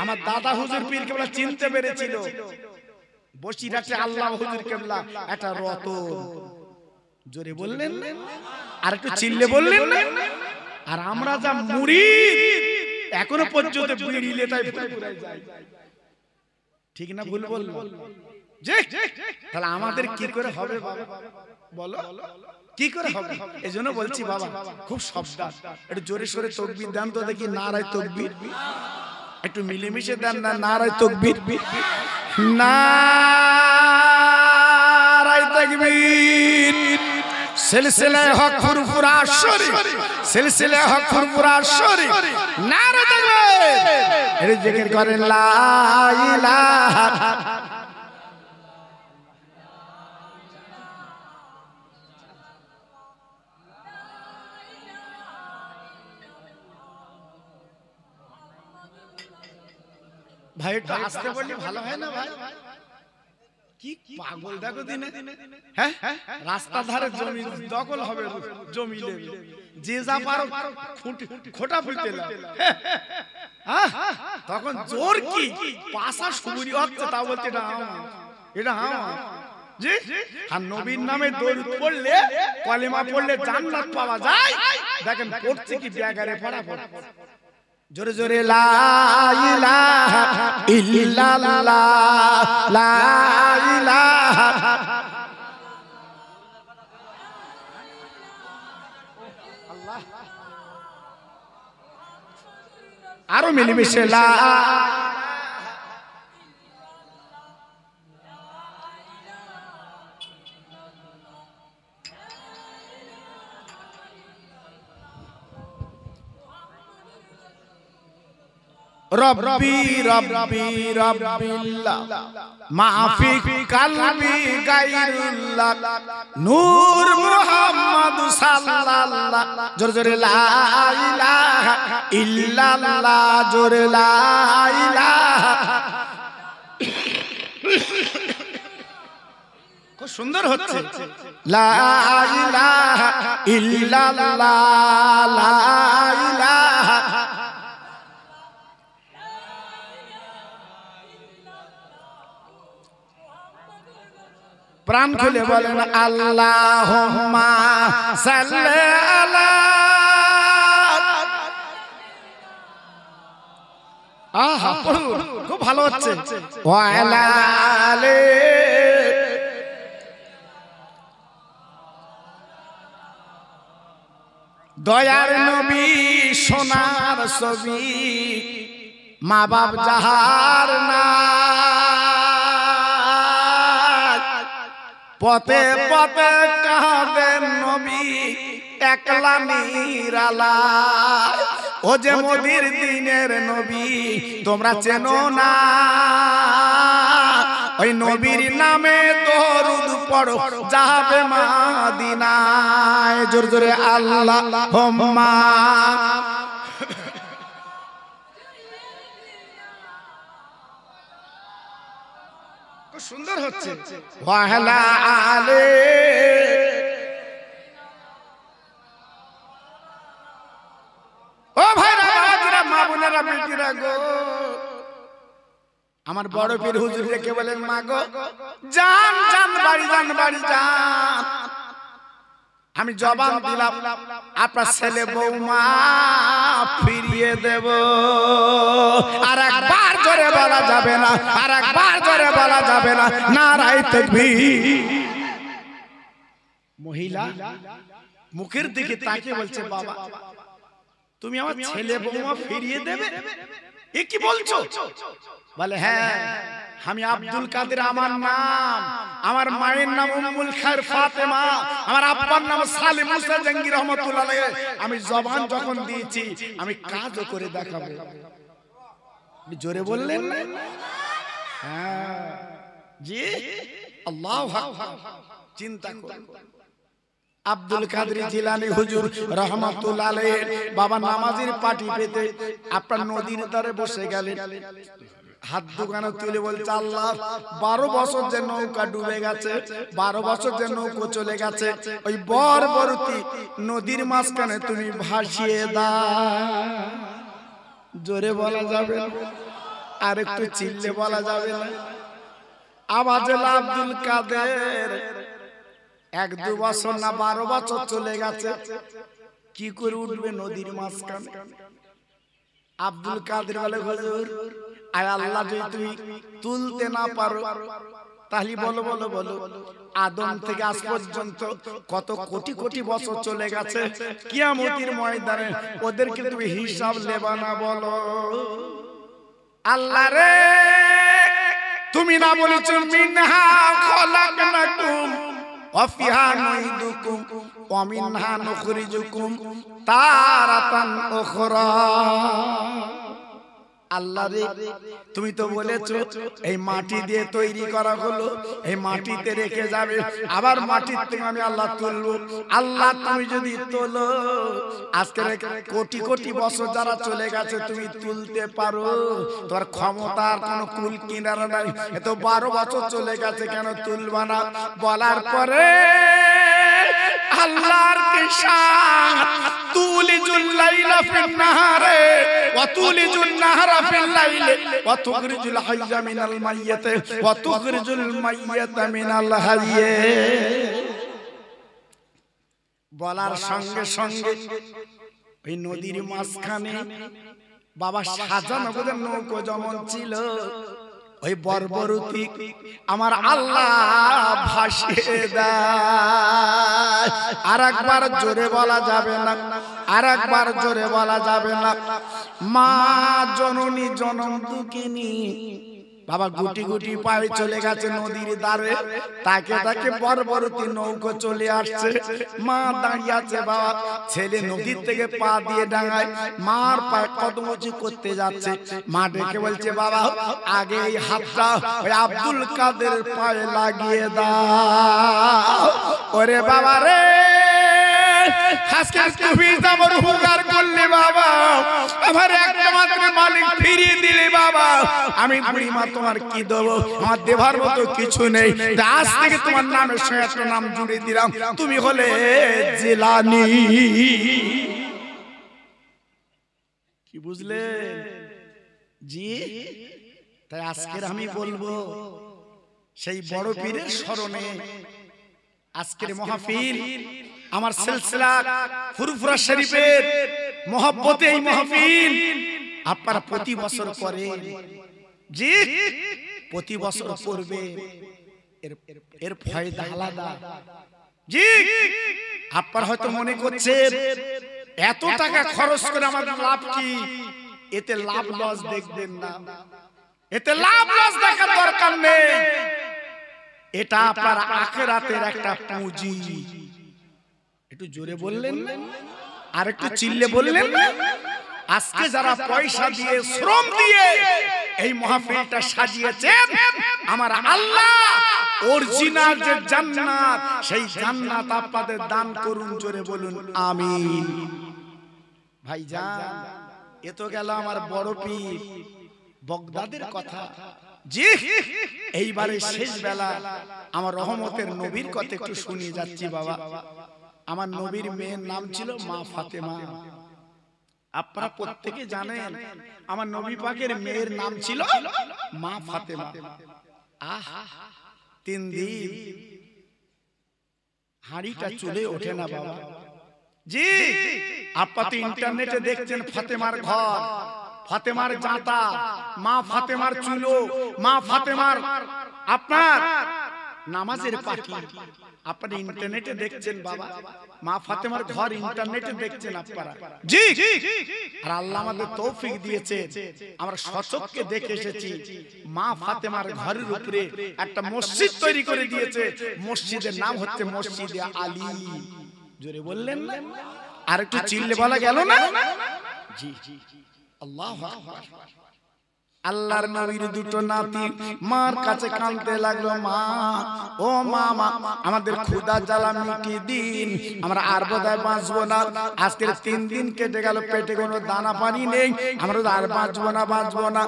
আমার দাদা হুজুর পীর কেবলা চিনতে পেরেছিল বসিরহাটে আল্লাহ হুজুর কেবলা একটা রতন। জোরে বললেন আর একটু চিল্লে বললেন না? আর আমরা যা মুরিদ এখনো পর্যন্ত বিড়িলে তাই ফুরফুরায় যায়। ঠিক না ভুল বলল? তাহলে আমাদের কি করে হবে বাবা বলো, কি করে হবে? এজন্য বলছি বাবা খুব শব্দ, একটু জোরে সোরে তাকবীর দেন তো দেখি। নারায়ে তাকবীর, একটু মিলেমিশে দেন না। নারায়ে তাকবীর, নারায়ে তাকবীর। সিলসিলায়ে হক ফুরফুরা শরীফ, সিলসিলায়ে হক ফুরফুরা শরীফ। নারায়ে তাকবীর। এর জিকির করেন লা ইলাহা। ভাই একটু আসতে বললে ভালো হয় না ভাই? কি পাগল দেখো দিনে। হ্যাঁ, রাস্তার ধারে জমি দখল হবে, জমি নেবে, যে যা পারো খোটা ফুটে লাও। তখন জোর কি পাশা সুবুরি হচ্ছে, তা বলতে এটা আমার, এটা আমার। জি, আর নবীর নামে দরুদ পড়লে, কলেমা পড়লে জান্নাত পাওয়া যায়। দেখেন পড়ছে কি ব্যাগারে ফটাফট। জোরে জোরে লা ইলাহা ইল্লাল্লাহ, লা ইলাহা। আল্লাহ আরো মিলেমিশে লা। রব্বি রব্বি রব্বিল্লাহ মাফি কলবি গায়রুল্লাহ নূর মুহাম্মদ সাল্লাল্লাহ। জোরে জোরে লা ইলাহা ইল্লাল্লাহ, জোরে লা ইলাহা। খুব সুন্দর হচ্ছে। লা ইলাহা ইল্লাল্লাহ, লা ইলাহা। প্রাণ খুলে বলেন আল্লাহুম্মা সাল্লি আলা। আহা খুব ভালো হচ্ছে। ওয়া আলা আলি। দয়ার নবী সোনার ছবি, মা বাপ যাহার না, পথে পথে কাঁদেন নবী একলা নিরালায়। ও যে মদির দিনের নবী তোমরা চেনো না, ওই নবীর নামে দরুদ পড়ো যাবে মদিনায়। জোরে জোরে আল্লাহুম্মা। সুন্দর হচ্ছে। ওয়াহলা আলে। ও ভাইরা বাবাজিরা মা বোনেরা বেটিরা গো, আমার বড় পীর হুজুর কে বলেন মা গো জান জান বাড়ি যান, বাড়ি যান। আমি জবান দিলাম আপনার ছেলে বৌমা ফিরিয়ে দেব। আর একবার জোরে বলা যাবে না, আর একবার জোরে বলা যাবে না। নারায়ে তাকবীর। মহিলা মুখের দিকে তাকিয়ে বলছে বাবা তুমি আমার ছেলে বৌমা ফিরিয়ে দেবে? এ কি বলছো? বলে হ্যাঁ, আমি আব্দুল কাদের আমার নাম, আমার মায়ের নাম উম্মুল খায়র ফাতেমা, আমার আব্বার নাম সালিম মুসা জাহাঙ্গীর রহমাতুল্লাহ আলাইহি। আমি জবান যখন দিয়েছি আমি কাজও করে দেখাবো। জোরে বললেন না? হ্যাঁ, জি আল্লাহু আকবার। চিন্তা করুন, আব্দুল কাদের জিলানী হুজুর রাহমাতুল্লাহ আলাইহি বাবা নামাজের পাটি পেতে আপনার নদীর ধারে বসে গেলেন, হাত দুখানে তুলে বলছে আল্লাহ 12 বছর যে নৌকা ডুবে গেছে, 12 বছর যে নৌকা চলে গেছে, ওই বরবরতি নদীর মাঝখানে তুমি ভাসিয়ে দাও। জোরে বলা যাবে না, আর একটু চিল্লে বলা যাবে না? আওয়াজে আব্দুল কাদের 1-2 বছর না 12 বছর চলে গেছে, কি করে উঠবে নদীর মাঝখানে? আব্দুল কাদের বলে হুজুর আয় আল্লাহ যদি তুমি তুলতে না পারো তাহলে বলো বলো বলো, আদম থেকে আজ পর্যন্ত কত কোটি কোটি বছর চলে গেছে, কিয়ামতের ময়দানে ওদেরকে তুমি হিসাব নেবা না বলো? আল্লাহ রে, তুমি না বলেছো মিনহা খলাকনাকুম ওয়া ফিহা নুইদুকুম ওয়া মিনহা নুখরিজুকুম তারাতান উখরা। আল্লাহ রে, তুমি তো বলেছো এই মাটি দিয়ে তৈরি করা হলো, এই মাটিতে রেখে যাবে, আবার মাটির থেকে আমি আল্লাহ তুলবো। আল্লাহ তুমি যদি তোলো, আজকে কোটি কোটি বছর যারা চলে গেছে তুমি তুলতে পারো? তোমার ক্ষমতার কোনো কুল কিনারা নাই, এত 12 বছর চলে গেছে, কেন তুলবা না? বলার পরে আল্লাহর কিশান তুলিজুল লাইলা ফিন নাহারে ওয়া তুলিজুন নাহারা ফিল লাইলি ওয়া তুখরিজুল হাইয়া মিনাল মাইয়্যিতি ওয়া তুখরিজুল মাইয়্যিতা মিনাল হাইয়্যি। বলার সঙ্গে সঙ্গে ওই নদীর মাঝখানে বাবা শাহজাহানের নৌকো যেমন ছিল, ওই বর্বরতি আমার আল্লাহ ভাসিয়ে দেয়। আর একবার জোরে বলা যাবে না, আর একবার জোরে বলা যাবে না। মা জননী জনম দুঃখিনী বাবা গুটি গুটি পায়ে চলে গেছে নদীর ধারে, তাকে তাকে বর্বরতি নৌকো চলে আসছে, মা দাঁড়িয়ে আছে, বাবা ছেলে নদীর থেকে পা দিয়ে ডাঙায়, মার পায়ে কদম উঁচু করতে যাচ্ছে, মা ডেকে বলছে বাবা আগে এই হাতটা ওই আব্দুল কাদের পায়ে লাগিয়ে দাও। ওরে বাবা রে, আজকে তুমি আমার উপকার করলে বাবা, আমার একটা মাত্র মালিক ফিরিয়ে দিলে বাবা, আমি বুড়ি মা তোমার কি দেবো? আমার দেবার মতো কিছু নেই, আজ থেকে তোমার নামের সঙ্গে একটা নাম জুড়ে দিলাম, তুমি হলে জিলানী। কি বুঝলে জি? তাই আজকের আমি বলবো সেই বড় পীরের স্মরণে আজকের মাহফিল, আমার সিলসিলা ফুরফুরা শরীফের মহব্বতে এই মাহফিল আপনারা প্রতি বছর করেন জি, প্রতি বছর করবে, এর ফায়দা আলাদা জি। আপনারা হয়তো মনে করছেন এত টাকা খরচ করে আমাদের লাভ কি? এতে লাভ লস দেখবেন না, এতে লাভ লস দেখার দরকার নেই, এটা আপনার আখিরাতের একটা পুঁজি। একটু জোরে বললেন না, আর একটু চিল্লে বললেন না? আজকে যারা পয়সা দিয়ে শ্রম দিয়ে এই মাহফিলটা সাজিয়েছেন, আমার আল্লাহ অরিজিনাল যে জান্নাত, সেই জান্নাত আপনাদের দান করুন। জোরে বলুন আমিন। ভাইজান, এ তো গেল আমার বড় পীর বগদাদের কথা জি। এইবারে শেষ বেলা আমার রহমতের নবীর কথা একটু শুনিয়ে যাচ্ছি বাবা। আমার নবীর মেয়ের নাম ছিল মা ফাতেমা। আপনারা প্রত্যেকে জানেন আমার নবী পাকের মেয়ের নাম ছিল মা ফাতেমা। আহা, 3 দিন হাঁড়িটা চুলে ওঠে না বাবা জি। আপনারা তো ইন্টারনেটে দেখছেন ফাতেমার ঘর, ফাতেমার জাঁতা, মা ফাতেমার চুলো, মা ফাতেমার আপনার নামাজের পাখি, আপনারা ইন্টারনেটে দেখছেন বাবা। মা ফাতেমার ঘর ইন্টারনেটে দেখছেন আপনারা জি। আর আল্লাহ আমাদের তৌফিক দিয়েছে, আমরা সচক্ষে দেখে এসেছি মা ফাতেমার ঘরের উপরে একটা মসজিদ তৈরি করে দিয়েছে। মসজিদের নাম হচ্ছে মসজিদে আলী। জোরে বললেন না, আর একটু চিল্লে বলা গেল না জি। আল্লাহু আকবার। আল্লাহর নবীর দুটো নাতি মার কাছে কাঁদতে লাগলো, মা ও মা, আমাদের ক্ষুধা জ্বালা মিটিয়ে দিন, আমরা আর বোধহয় বাঁচবো না। আজকের 3 দিন কেটে গেল, পেটে কোনো দানা পানি নেই, আমরা আর বাঁচবো না।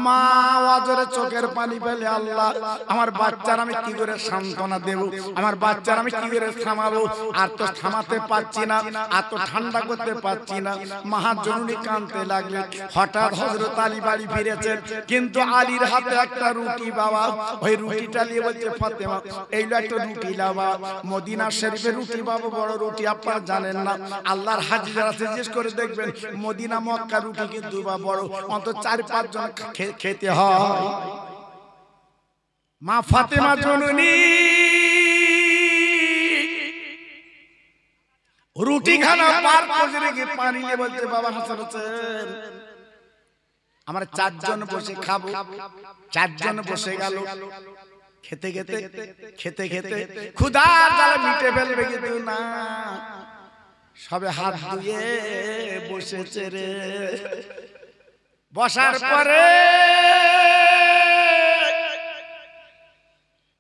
মা ওয়াজরে চোখের পানি ফেলে, আল্লাহ আমার বাচ্চার আমি কি করে সান্ত্বনা দেব, আমার বাচ্চার আমি কি করে থামাবো, আর তো থামাতে পারছি না, আর তো ঠান্ডা করতে পারছি না। মহাজননী কাঁদতে লাগলেন। হঠাৎ হযরত আলী বাড়ি ফিরেছেন, কিন্তু আলীর হাতে একটা রুটি বাবা, ওই রুটিটা নিয়ে বলছে, ফাতেমা এইলো একটা রুটি লাবা। মদিনা শরীফের রুটি বাবা বড় রুটি, আপনারা জানেন না। আল্লাহর হাজি যারা জিজ্ঞেস করে দেখবেন, মদিনা মক্কা রুটি কিন্তু বা বড়, অন্তত 4-5 জন খেতে হয়। মা ফাতেমা জননী রুটি খানা পার করে রেখে পানি নিয়ে বলছে, বাবা হাসান হোসেন আমরা 4 জন বসে খাবো। 4 জন বসে গেল, খেতে ক্ষুধার জ্বালা মিটে ফেলবে, কিন্তু না, সবে হাত ধুয়ে বসেছে রে। বসার পরে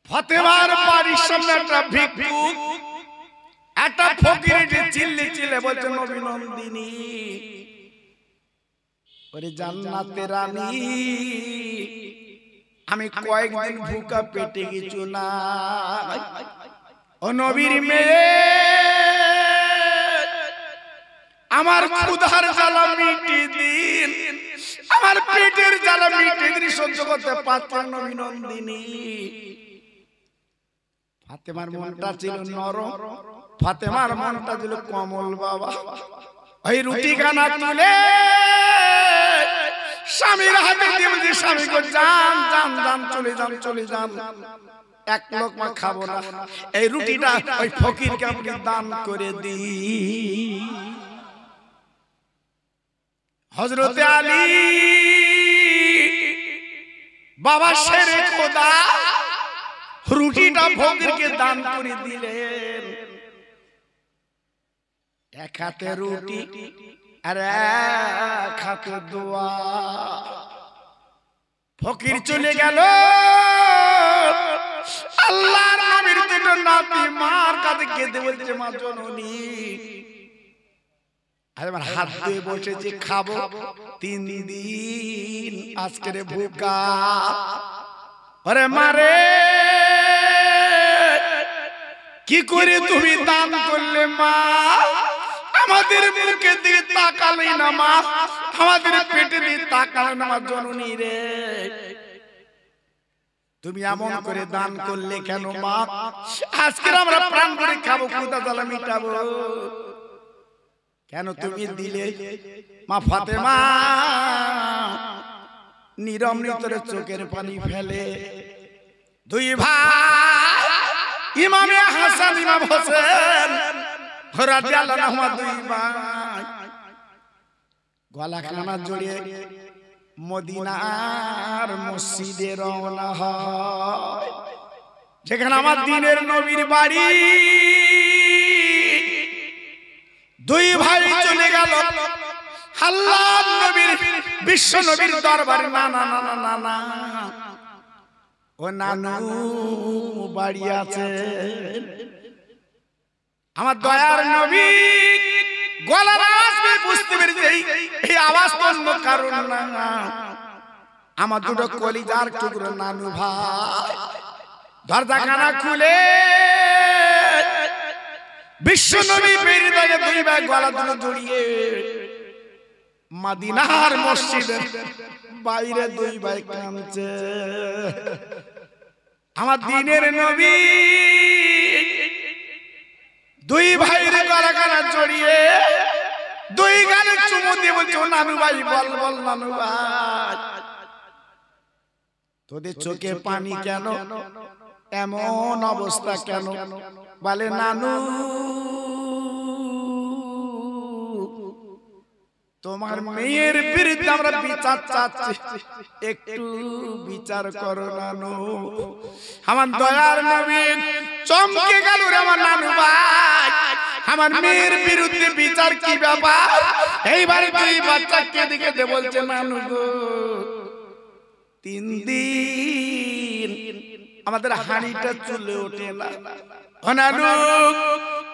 ফাতেমার বাড়ির সামনে একটা ভিক্ষুক, একটা ফকির যে চিল্লে বলছে, নবী নন্দিনী ওরে জান্নাতের রানী, আমি কয়েকদিন ভুকা পেটে কিছু না, ও নবীর মেয়ে আমার ক্ষুধার জ্বালা মিটিয়ে দিন, আমার পেটের জ্বালা মিটিয়ে দিন, সহ্য করতে পারছি না নবী নন্দিনী। ফাতেমার মনটা ছিল নরম, ফাতেমার মনটা ছিল কমল বাবা। ওই রুটি খানা তুলে স্বামীর হাতে দিয়ে বলছি, স্বামী গো যান, চলে যান, এক লোকমা খাবো না, এই রুটিটা ওই ফকিরকে আপনি দান করে দিন। হযরতে আলী বাবা শেরে খোদা রুটিটা ফকিরকে দান করে দিলেন। এক হাতে রুটি আর এক হাতে দোয়া। ফকির চলে গেল, আল্লাহর নবীর দুটো নাতি মার কাছে কেঁদে বলছে, মা জননী আমার হাত ধুয়ে বসেছি, খাবো 3 দিন আজকের ভুকা। আরে মারে কি করে তুমি দান করলে মা, আমাদের মুখে দিয়ে তাকালে না মা, আমাদের পেটে দিয়ে তাকালে না মা জননী রে, তুমি এমন করে দান করলে কেন মা, আজকে আমরা প্রাণ ভরে খাবো, ক্ষুধা জ্বালা মিটাবো, কেন তুমি দিলে? মা ফাতেমা নীরব নিতরে চোখের পানি ফেলে। 2 ভাই ইমামে হাসান ইমাম হোসেন রাদিয়াল্লাহু আনহু 2 ভাই গলা কানা জড়িয়ে মদিনার মসজিদে রওনা হয়, যেখানে আমার দ্বীনের নবীর বাড়ি। 2 ভাই চলে গেল আল্লাহর নবীর বিশ্ব নবীর দরবারে। না না না না না, ও নানু বাড়ি আছে। আমার দয়ার নবী গলার আওয়াজ পেয়ে বুঝতে পেরেছে এই আওয়াজ তো অন্য কারণ না, আমার দুটো কলিজার টুকরো নানু ভাই। দরজা খানা খুলে বিশ্ব নবী বেরিয়ে গেলে 2 ভাই গলা দুটো জড়িয়ে মদিনার মসজিদের বাইরে 2 ভাই কাঁদছে। আমার দ্বীনের নবী 2 ভাইয়ের গলা কানা জড়িয়ে 2 গালে চুমু দিয়ে বলছে, ও নানু ভাই বল বল নানু ভাই, তোদের চোখে পানি কেন, এমন অবস্থা কেন? বলে নানু তোমার মেয়ের বিরুদ্ধে আমরা বিচার চাচ্ছি, একটু বিচার করো নানু। আমার দয়ার নবী চমকে গেল রে আমার নানু ভাই, আমার মেয়ের বিরুদ্ধে বিচার কি ব্যাপার? এইবারে 2 বাচ্চা কেঁদে কেঁদে বলছে, নানু গো 3 দিন আমাদের হাঁড়িটা চলে ওঠে না।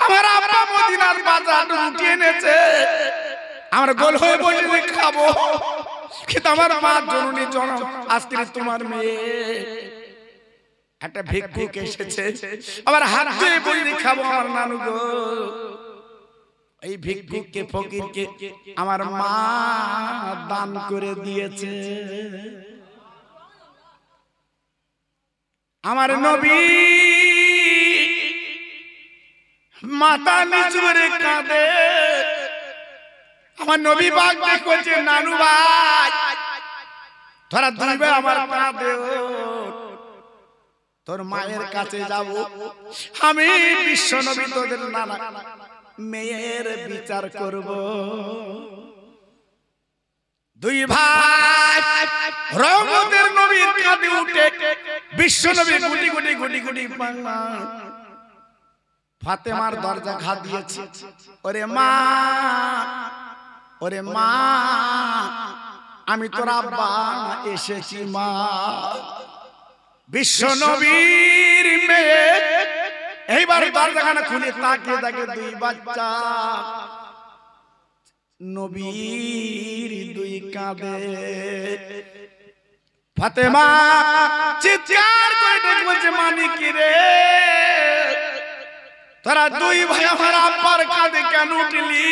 আমার আব্বা মদিনার বাজার রুটি এনেছে, আমরা গোল হয়ে বসে খাবো, কিন্তু আমার মা জননী জনম আজকে তোমার মেয়ে একটা ভিক্ষুক এসেছে, আবার হাত ধরে বসে খাবো আমার নানু গো। এই ভিক্ষুককে ফকিরকে আমার মা দান করে দিয়েছে। আমার নবী মাথা নিচু করে কাঁদে। আমার নবী বাগ দেখছে, নানু ভাই তোরা দুই ভাই আমার কাঁদে, তোর মায়ের কাছে যাব, আমি বিশ্ব নবী তোদের নানা মেয়ের বিচার করব। দুই ভাই রহমতের নবীর কাঁধে উঠে বিশ্ব নবী গুটি গুটি গুটি গুটি ফাতেমার দরজা ঘা দিয়েছে। ওরে মা, ওরে মা, আমি তোর আব্বা এসেছি মা। বিশ্ব নবীর মেয়ে এইবার দরজাখানা খুলে তাকিয়ে দেখে দুই বাচ্চা, নবীর দুই কাঁধে। ফাতেমা চিৎকার করে ডেকে বলছে, মানিক রে তোরা দুই ভাই আমার আব্বার কাঁধে কেন উঠলি?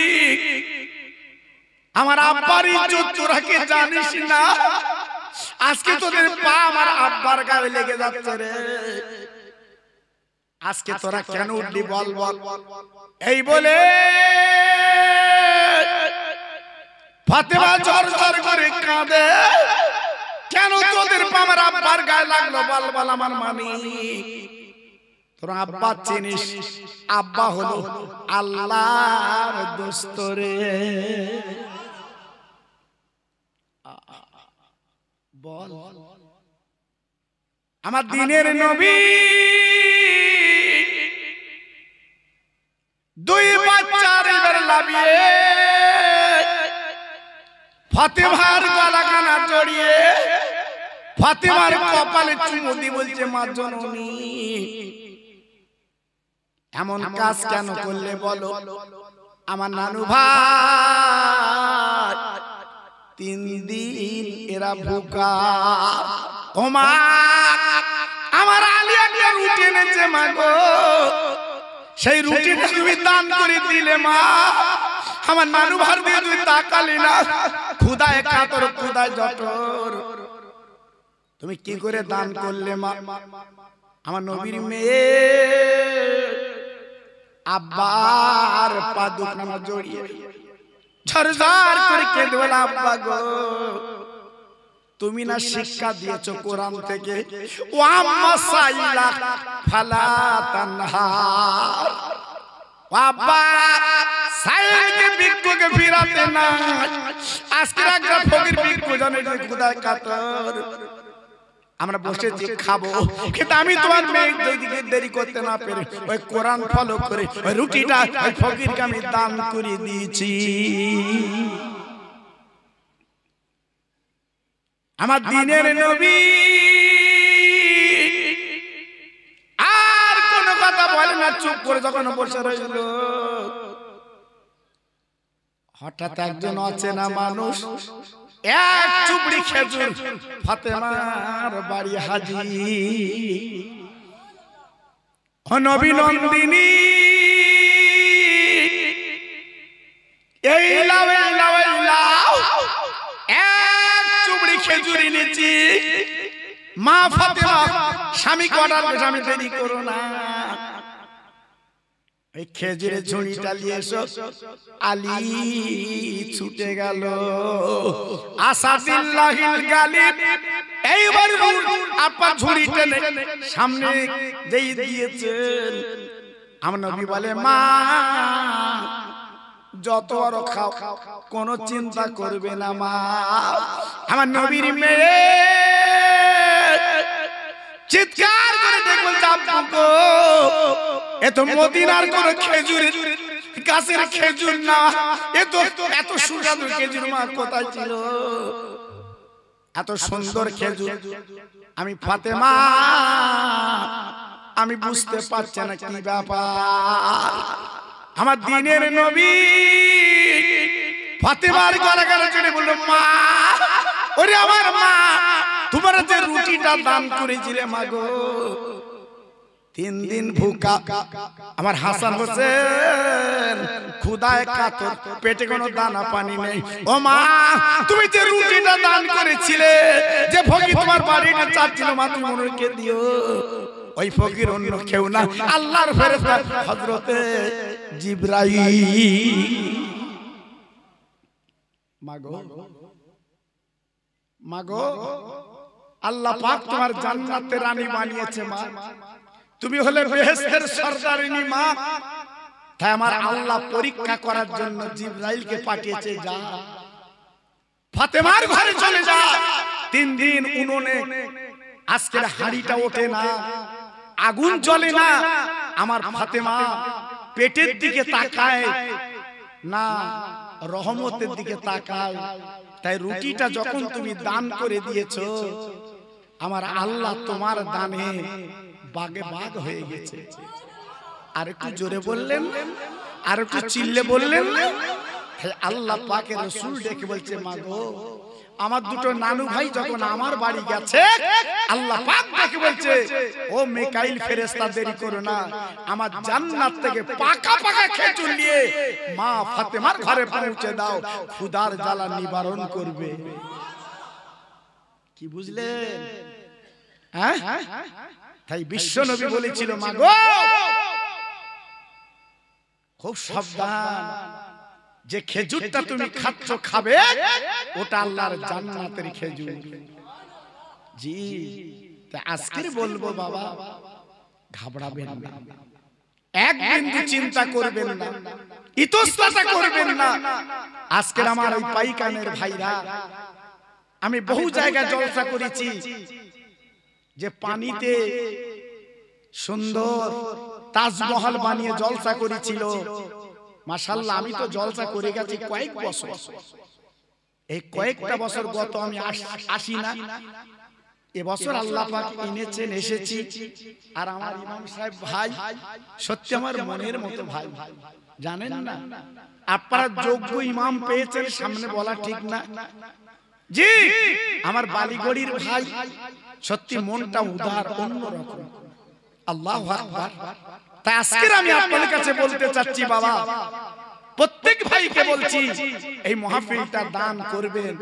আমার আব্বার ইজ্জত তোরা কি জানিস না? আজকে তোদের পা আমার আব্বার গায়ে লেগে যাচ্ছে রে, আজকে তোরা কেন উঠলি বল বল। এই বলে ফাতেমা জোর জোর করে কাঁদে, কেন তোদের পা আমার আব্বার গায়ে লাগলো বল বল আমার মানিক। তোরা আব্বা চিনিস? আব্বা হলো আল্লাহর দোস্ত রে। বল আমার দিনের নবী দুই বাচ্চার এবার লাভিয়ে ফাতেমার গলাখানা জড়িয়ে ফাতেমার কপালে চুমু দিয়ে বলছে, মা জননী এমন কাজ কেন করলে বলো? আমার নানু ভাই 3 দিন এরা ভুকা। ও মা, আমার আলিয়াকে রুটি এনেছে মা গো, সেই রুটিটা তুমি দান করে দিলে মা। আমার নানু ভার দিয়ে তুই তাকালি না, খুদায় কাতর খুদায় জটর, তুমি কি করে দান করলে মা? আমার নবীর মেয়ে আব্বার পা দুখানা জড়িয়ে ঝরঝর করে কেঁদে বলে, আব্বা গো তুমি না শিক্ষা দিয়েছো কোরআন থেকে, ও আম্মা সাইলা ফালা তানহার। আব্বা সাইলকে ভিক্ষুকে ফিরাতে না, আজকে একটা ফকির ভিক্ষু জানে যে খুদায় কাতর, আমরা বসেছি খাবো, কিন্তু আমি তোমার মেয়ে দিকে দেরি করতে না পেরে ওই কোরআন ফলো করে ওই রুটিটা ওই ফকিরকে আমি দান করে দিয়েছি। আমার দিনের নবী আর কোন কথা বলে না, চুপ করে যখন বসে রইল, হঠাৎ একজন অচেনা মানুষ এক চুবড়ি খেজুর ফাতেমার বাড়ি হাজির। নবী নন্দিনী এই লাও এই লাও এই লাও, এক চুবড়ি খেজুর এনেছি। মা ফাতেমা স্বামী করার স্বামী দেরি করো না, এই খেজুরের ঝুড়িটা নিয়ে এসো। আলী ছুটে গেল, আসাদুল্লাহিল গালিব এইবার আপা ঝুড়িটা সামনে যেই দিয়েছেন, আমার নবী বলে, মা যত বড় খাও কোনো চিন্তা করবে না মা। আমার নবীর মেয়ে চিৎকার করে দেখবেন, আব্বু এ তো মদিনার কোন খেজুর গাছের খেজুর না, এ তো এত সুস্বাদু খেজুর মা কোথায় ছিল? এত সুন্দর খেজুর। আমি ফাতেমা, আমি বুঝতে পারছি না কি ব্যাপার। আমার দিনের নবী ফাতেমার গলা গলা চড়ে বলল, মা, ওরে আমার মা, তোমার যে রুটিটা দান করেছিলে মা গো, 3 দিন ভুকা আমার হাসান হোসেন ক্ষুধায় কাতর, পেটে কোনো দানা পানি নেই। ও মা, তুমি যে রুটিটা দান করেছিলে, যে ফকির তোমার বাড়িটা চাচ্ছিল, মা তুমি ওনাকে দিও। ওই ফকির অন্য কেউ না, আল্লাহর ফেরেশতা হযরতে জিবরাইল। মাগো মাগো, আল্লাহ পাক তোমার জান্নাতের রানী বানিয়েছে মা, তুমি হলে বেহেশতের সরদারিনী মা। তাই আমার আল্লাহ পরীক্ষা করার জন্য জিবরাইলকে পাঠিয়েছে, যা ফাতেমার ঘরে চলে যা। 3 দিন উনুনে আজকের হাড়িটা ওঠে না, আগুন জ্বলে না, আমার ফাতেমা পেটের দিকে তাকায় না, রহমতের দিকে তাকায়। তাই রুটিটা যখন তুমি দান করে দিয়েছো, আমার আল্লাহ তোমার দানে বাগে বাগ হয়ে গেছে। আর একটু জোরে বললেন, আর একটু চিল্লে বললেন। আল্লাহ পাকের রাসূল ডেকে বলছে, মা গো, আমার দুটো নানু ভাই যখন আমার বাড়ি গেছে, আল্লাহ পাক ডেকে বলছে, ও মিকাইল ফেরেশতা, দেরি করো না, আমার জান্নাত থেকে পাকা পাকা খেজুর নিয়ে মা ফাতেমার ঘরে পৌঁছে দাও, ক্ষুধার জ্বালা নিবারণ করবে। কি বুঝলেন? হ্যাঁ, তাই বিশ্ব নবী বলেছিল, মা গো, খুব সাবধান, যে খেজুরটা তুমি খাচ্ছ খাবে, ওটা আল্লাহর জান্নাতের খেজুর। জি, তাই আজকে বলবো বাবা, ঘাবড়াবেন না, এক বিন্দু চিন্তা করবেন না, ইতস্ততা করবেন না। আজকের আমার ওই পাইকানের ভাইরা, আমি বহু জায়গায় জলসা করেছি, যে পানিতে সুন্দর তাজমহল বানিয়ে জলসা করেছিল। মাশাআল্লাহ, আমি তো জলসা করে গেছি কয়েক বছর, এই কয়েকটা বছর গত আমি আসি না, এবছর আল্লাহ পাক এনেছেন, এসেছি। আর আমার ইমাম সাহেব ভাই সত্যি আমার মনের মতো ভাই, জানেন না, আপনারা যোগ্য ইমাম পেয়েছেন, সামনে বলা ঠিক না। জি, আমার বালিগড়ির ভাই, সত্যি মনটা উদার, অন্যরকম। আল্লাহু আকবার। তাই আজকে আমি আপনাদের কাছে বলতে চাচ্ছি, বাবা, প্রত্যেক ভাইকে বলছি, এই মাহফিলটা দান করবেন।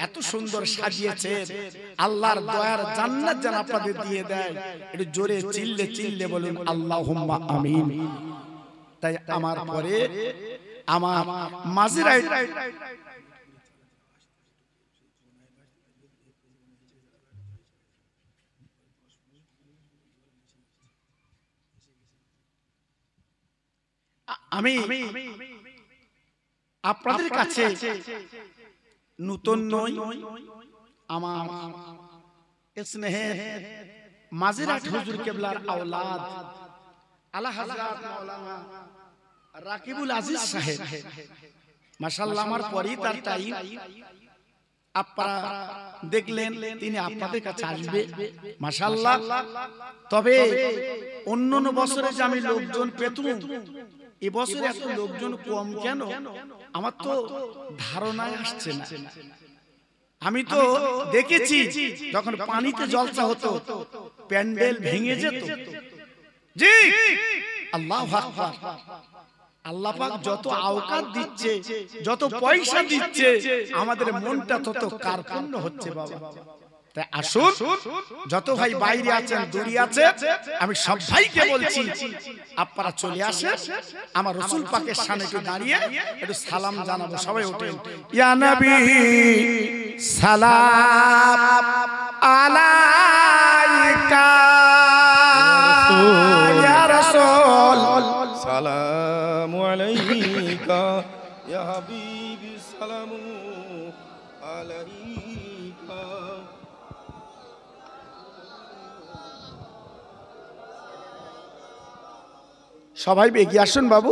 এত সুন্দর সাজিয়েছেন, আল্লাহর দয়ার জান্নাত যেন আপনাদের দিয়ে দেয়। একটু জোরে চিল্লে চিল্লে বলুন আল্লাহুম্মা আমিন। তাই আমার পরে আমার মাঝরাই আমি আপনাদের কাছে নতুন নই, আমার স্নেহের মাজিরাট হুজুর কেবলার আওলাদ আলা হযরত মাওলানা রাকিবুল আজিজ সাহেব, মাশাআল্লাহ, আমার পরেই তার টাইম। আপনারা দেখলেন তিনি আপনাদের কাছে আসবে, মাশাআল্লাহ। তবে অন্য বছরে যে আমি লোকজন পেতুম, এবছর এত লোকজন কম কেন, আমার তো ধারণায় আসছে না। আমি তো দেখেছি যখন পানিতে জলসা হতো, প্যান্ডেল ভেঙে যেত। জি, আল্লাহু আকবার। আল্লাহ পাক যত আওকাত দিচ্ছে, যত পয়সা দিচ্ছে, আমাদের মনটা তত কার্পণ্য হচ্ছে বাবা। তাই আসুন, যত ভাই বাইরে আছেন, দূরে আছেন, আমি সব ভাইকে বলছি, আপনারা চলে আসেন, আমার রাসূল পাকের সামনে একটু দাঁড়িয়ে একটু সালাম জানাবো। সবাই ওঠেন, ইয়া নবী সালাম আলাইকা, ইয়া রাসূল সালামু আলাইকা, ইয়া হাবিবি সালামু আলাইকা। সবাই এগিয়ে আসুন বাবু,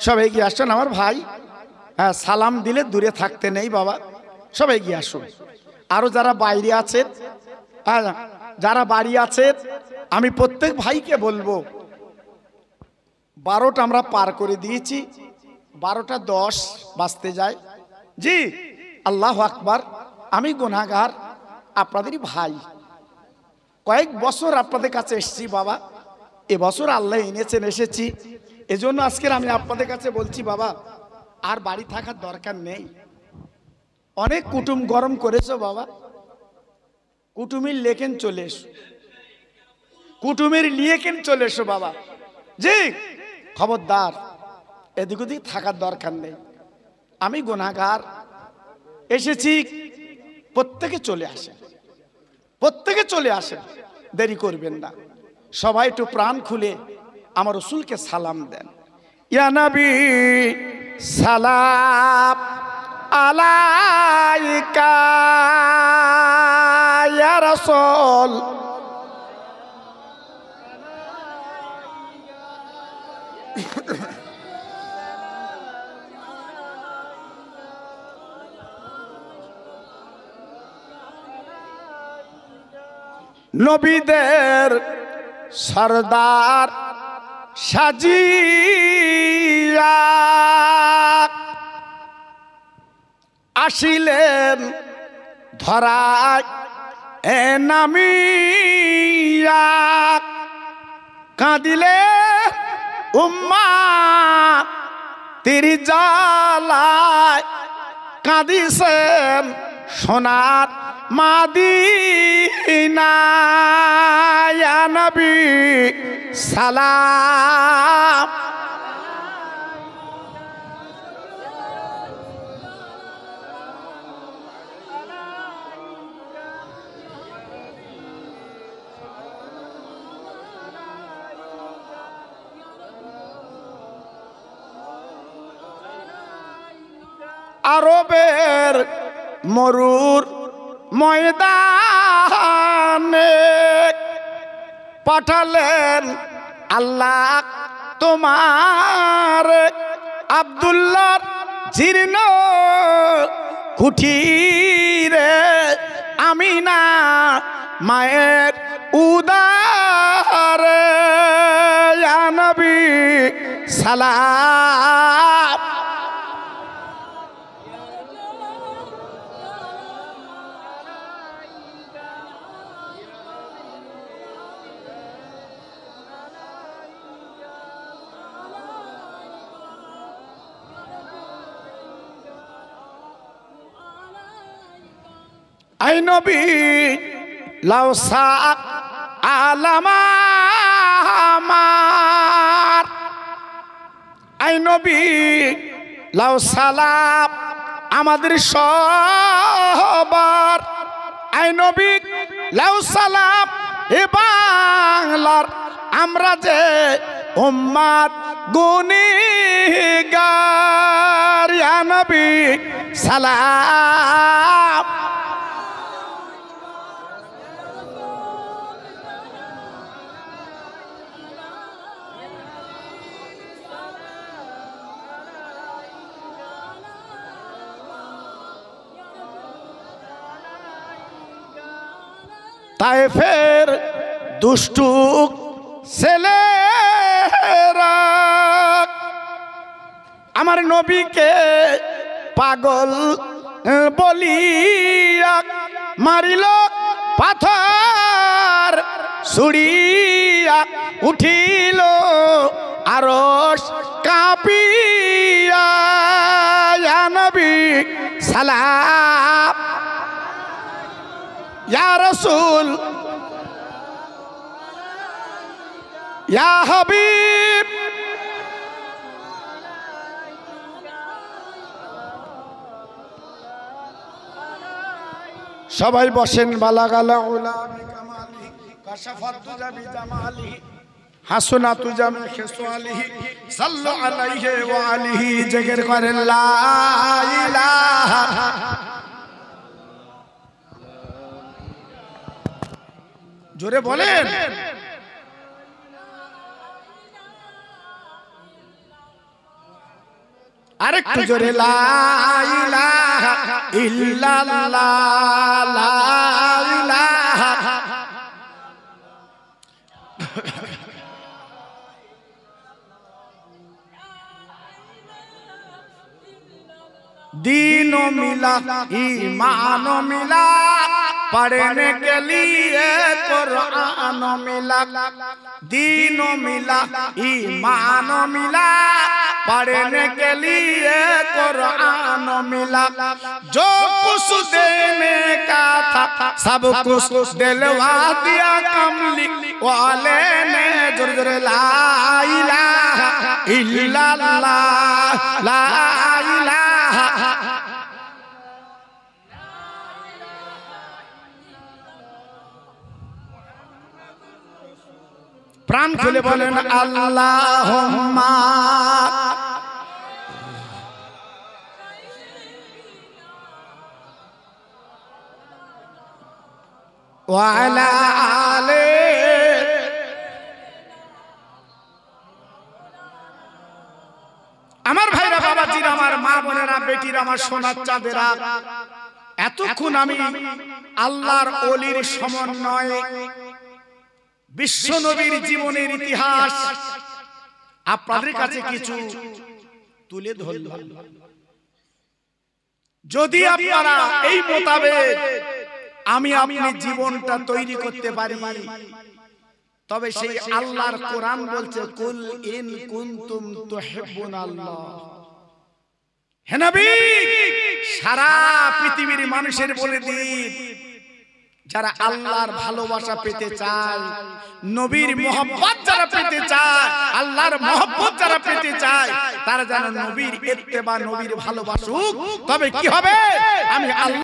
সবাই এগিয়ে আসুন আমার ভাই। হ্যাঁ, সালাম দিলে দূরে থাকতে নেই বাবা, সবাই এগিয়ে আসুন। আরো যারা বাইরে আছেন, যারা বাড়ি আছেন, আমি প্রত্যেক ভাইকে বলবো 12টা আমরা পার করে দিয়েছি, 12টা 10 বাজতে যায়। জি, আল্লাহু আকবার। আমি গুনাহগার, আপনাদেরই ভাই। কয়েক বছর আপনাদের কাছে এসেছি বাবা, এবছর আল্লাহ এনেছেন, এসেছি। এজন্য আজকের আমি আপনাদের কাছে বলছি বাবা, আর বাড়ি থাকার দরকার নেই। অনেক কুটুম গরম করেছো বাবা, কুটুমির লেখেন চলে এসো, কুটুমের লিয়েকেন চলে এসো বাবা। জি, খবরদার এদিক ওদিক থাকার দরকার নেই। আমি গুনাহগার, এসেছি, প্রত্যেকে চলে আসে, প্রত্যেকে চলে আসেন, দেরি করবেন না। সবাই একটু প্রাণ খুলে আমার রাসূলকে সালাম দেন। ইয়া নবী সালাম আলাইকা ইয়া রাসূল, নবীদের সরদার সাজিয়া আসিলেন ধরায় এ নামিয়া, কাঁদিলে উম্মাত তিরি জ্বালায়, কাঁদিছেন সোনার মাদিনা। ইয়া নবী সালাম আরবের মরুর ময়দানে পাঠালেন আল্লাহ তোমার, আব্দুল্লাহর জীর্ণ কুঠিরে আমিনা মায়ের উদারে। ইয়া নবী সালাম আই নবী লাউসা আলামার, আই নবী লাউ সালাম আমাদের সবার, আই নবী লাউ সালাম এ বাংলার আমরা যে উম্মাত গুনিহগার। ইয়া নবী সালাম তায়েফের দুষ্টু ছেলেরা আমার নবীকে পাগল বলিয়া মারিল পাথর ছুড়িয়া, উঠিল আরশ কাঁপিয়া। ইয়া নবী সালাম ইয়া রাসূল ইয়া হাবিব, সবাই বসেন। বালাগালা উলামি কামালি কাশাফাতু জাবি জামালি হাসনাতু জামি খিসওয়ালিহি সাল্লু আলাইহি ওয়া আলিহি। জিকির করেন লা ইলাহা, জোরে বলেন। আরেকটু জোরে লা ইলাহা ইল্লাল্লাহ লা ইলাহা दीनो मिला ईमान मिला पढ़ने के लिए कुरान मिला दीनो मिला ईमान मिला पढ़ने के लिए कुरान मिला जो कुछ देने का था सब कुछ दिलवा दिया कमली वाले ने जोर जोर ला इलाहा इल्लल्लाह ला इलाहा प्राण खुले बोलें अल्लाहुम्मा वाला आले আমার ভাইরা বাবাজিরা আমার মা বোনেরা বেটিরা আমার সোনার চাঁদেরা এতক্ষণ আমি আল্লাহর ওলির সমন্বয়ে বিশ্ব নবীর জীবনের ইতিহাস আপনাদের কাছে কিছু তুলে ধরলাম যদি আপনারা এই মোতাবেক আমি আপনার জীবনটা তৈরি করতে পারি তবে সেই আল্লাহর কোরআন বলছে কুল ইন কুনতুম তুহিব্বুনাল্লাহ হে নবী সারা পৃথিবীর মানুষের বলে দিন যারা আল্লাহর ভালোবাসা পেতে চায় নবীর মহব্বত যারা পেতে চায় আল্লাহর মহব্বত যারা পেতে চায় তারা যেন নবীর ইত্তেবা নবীর ভালোবাসুক তবে কি হবে আমি আল্লাহ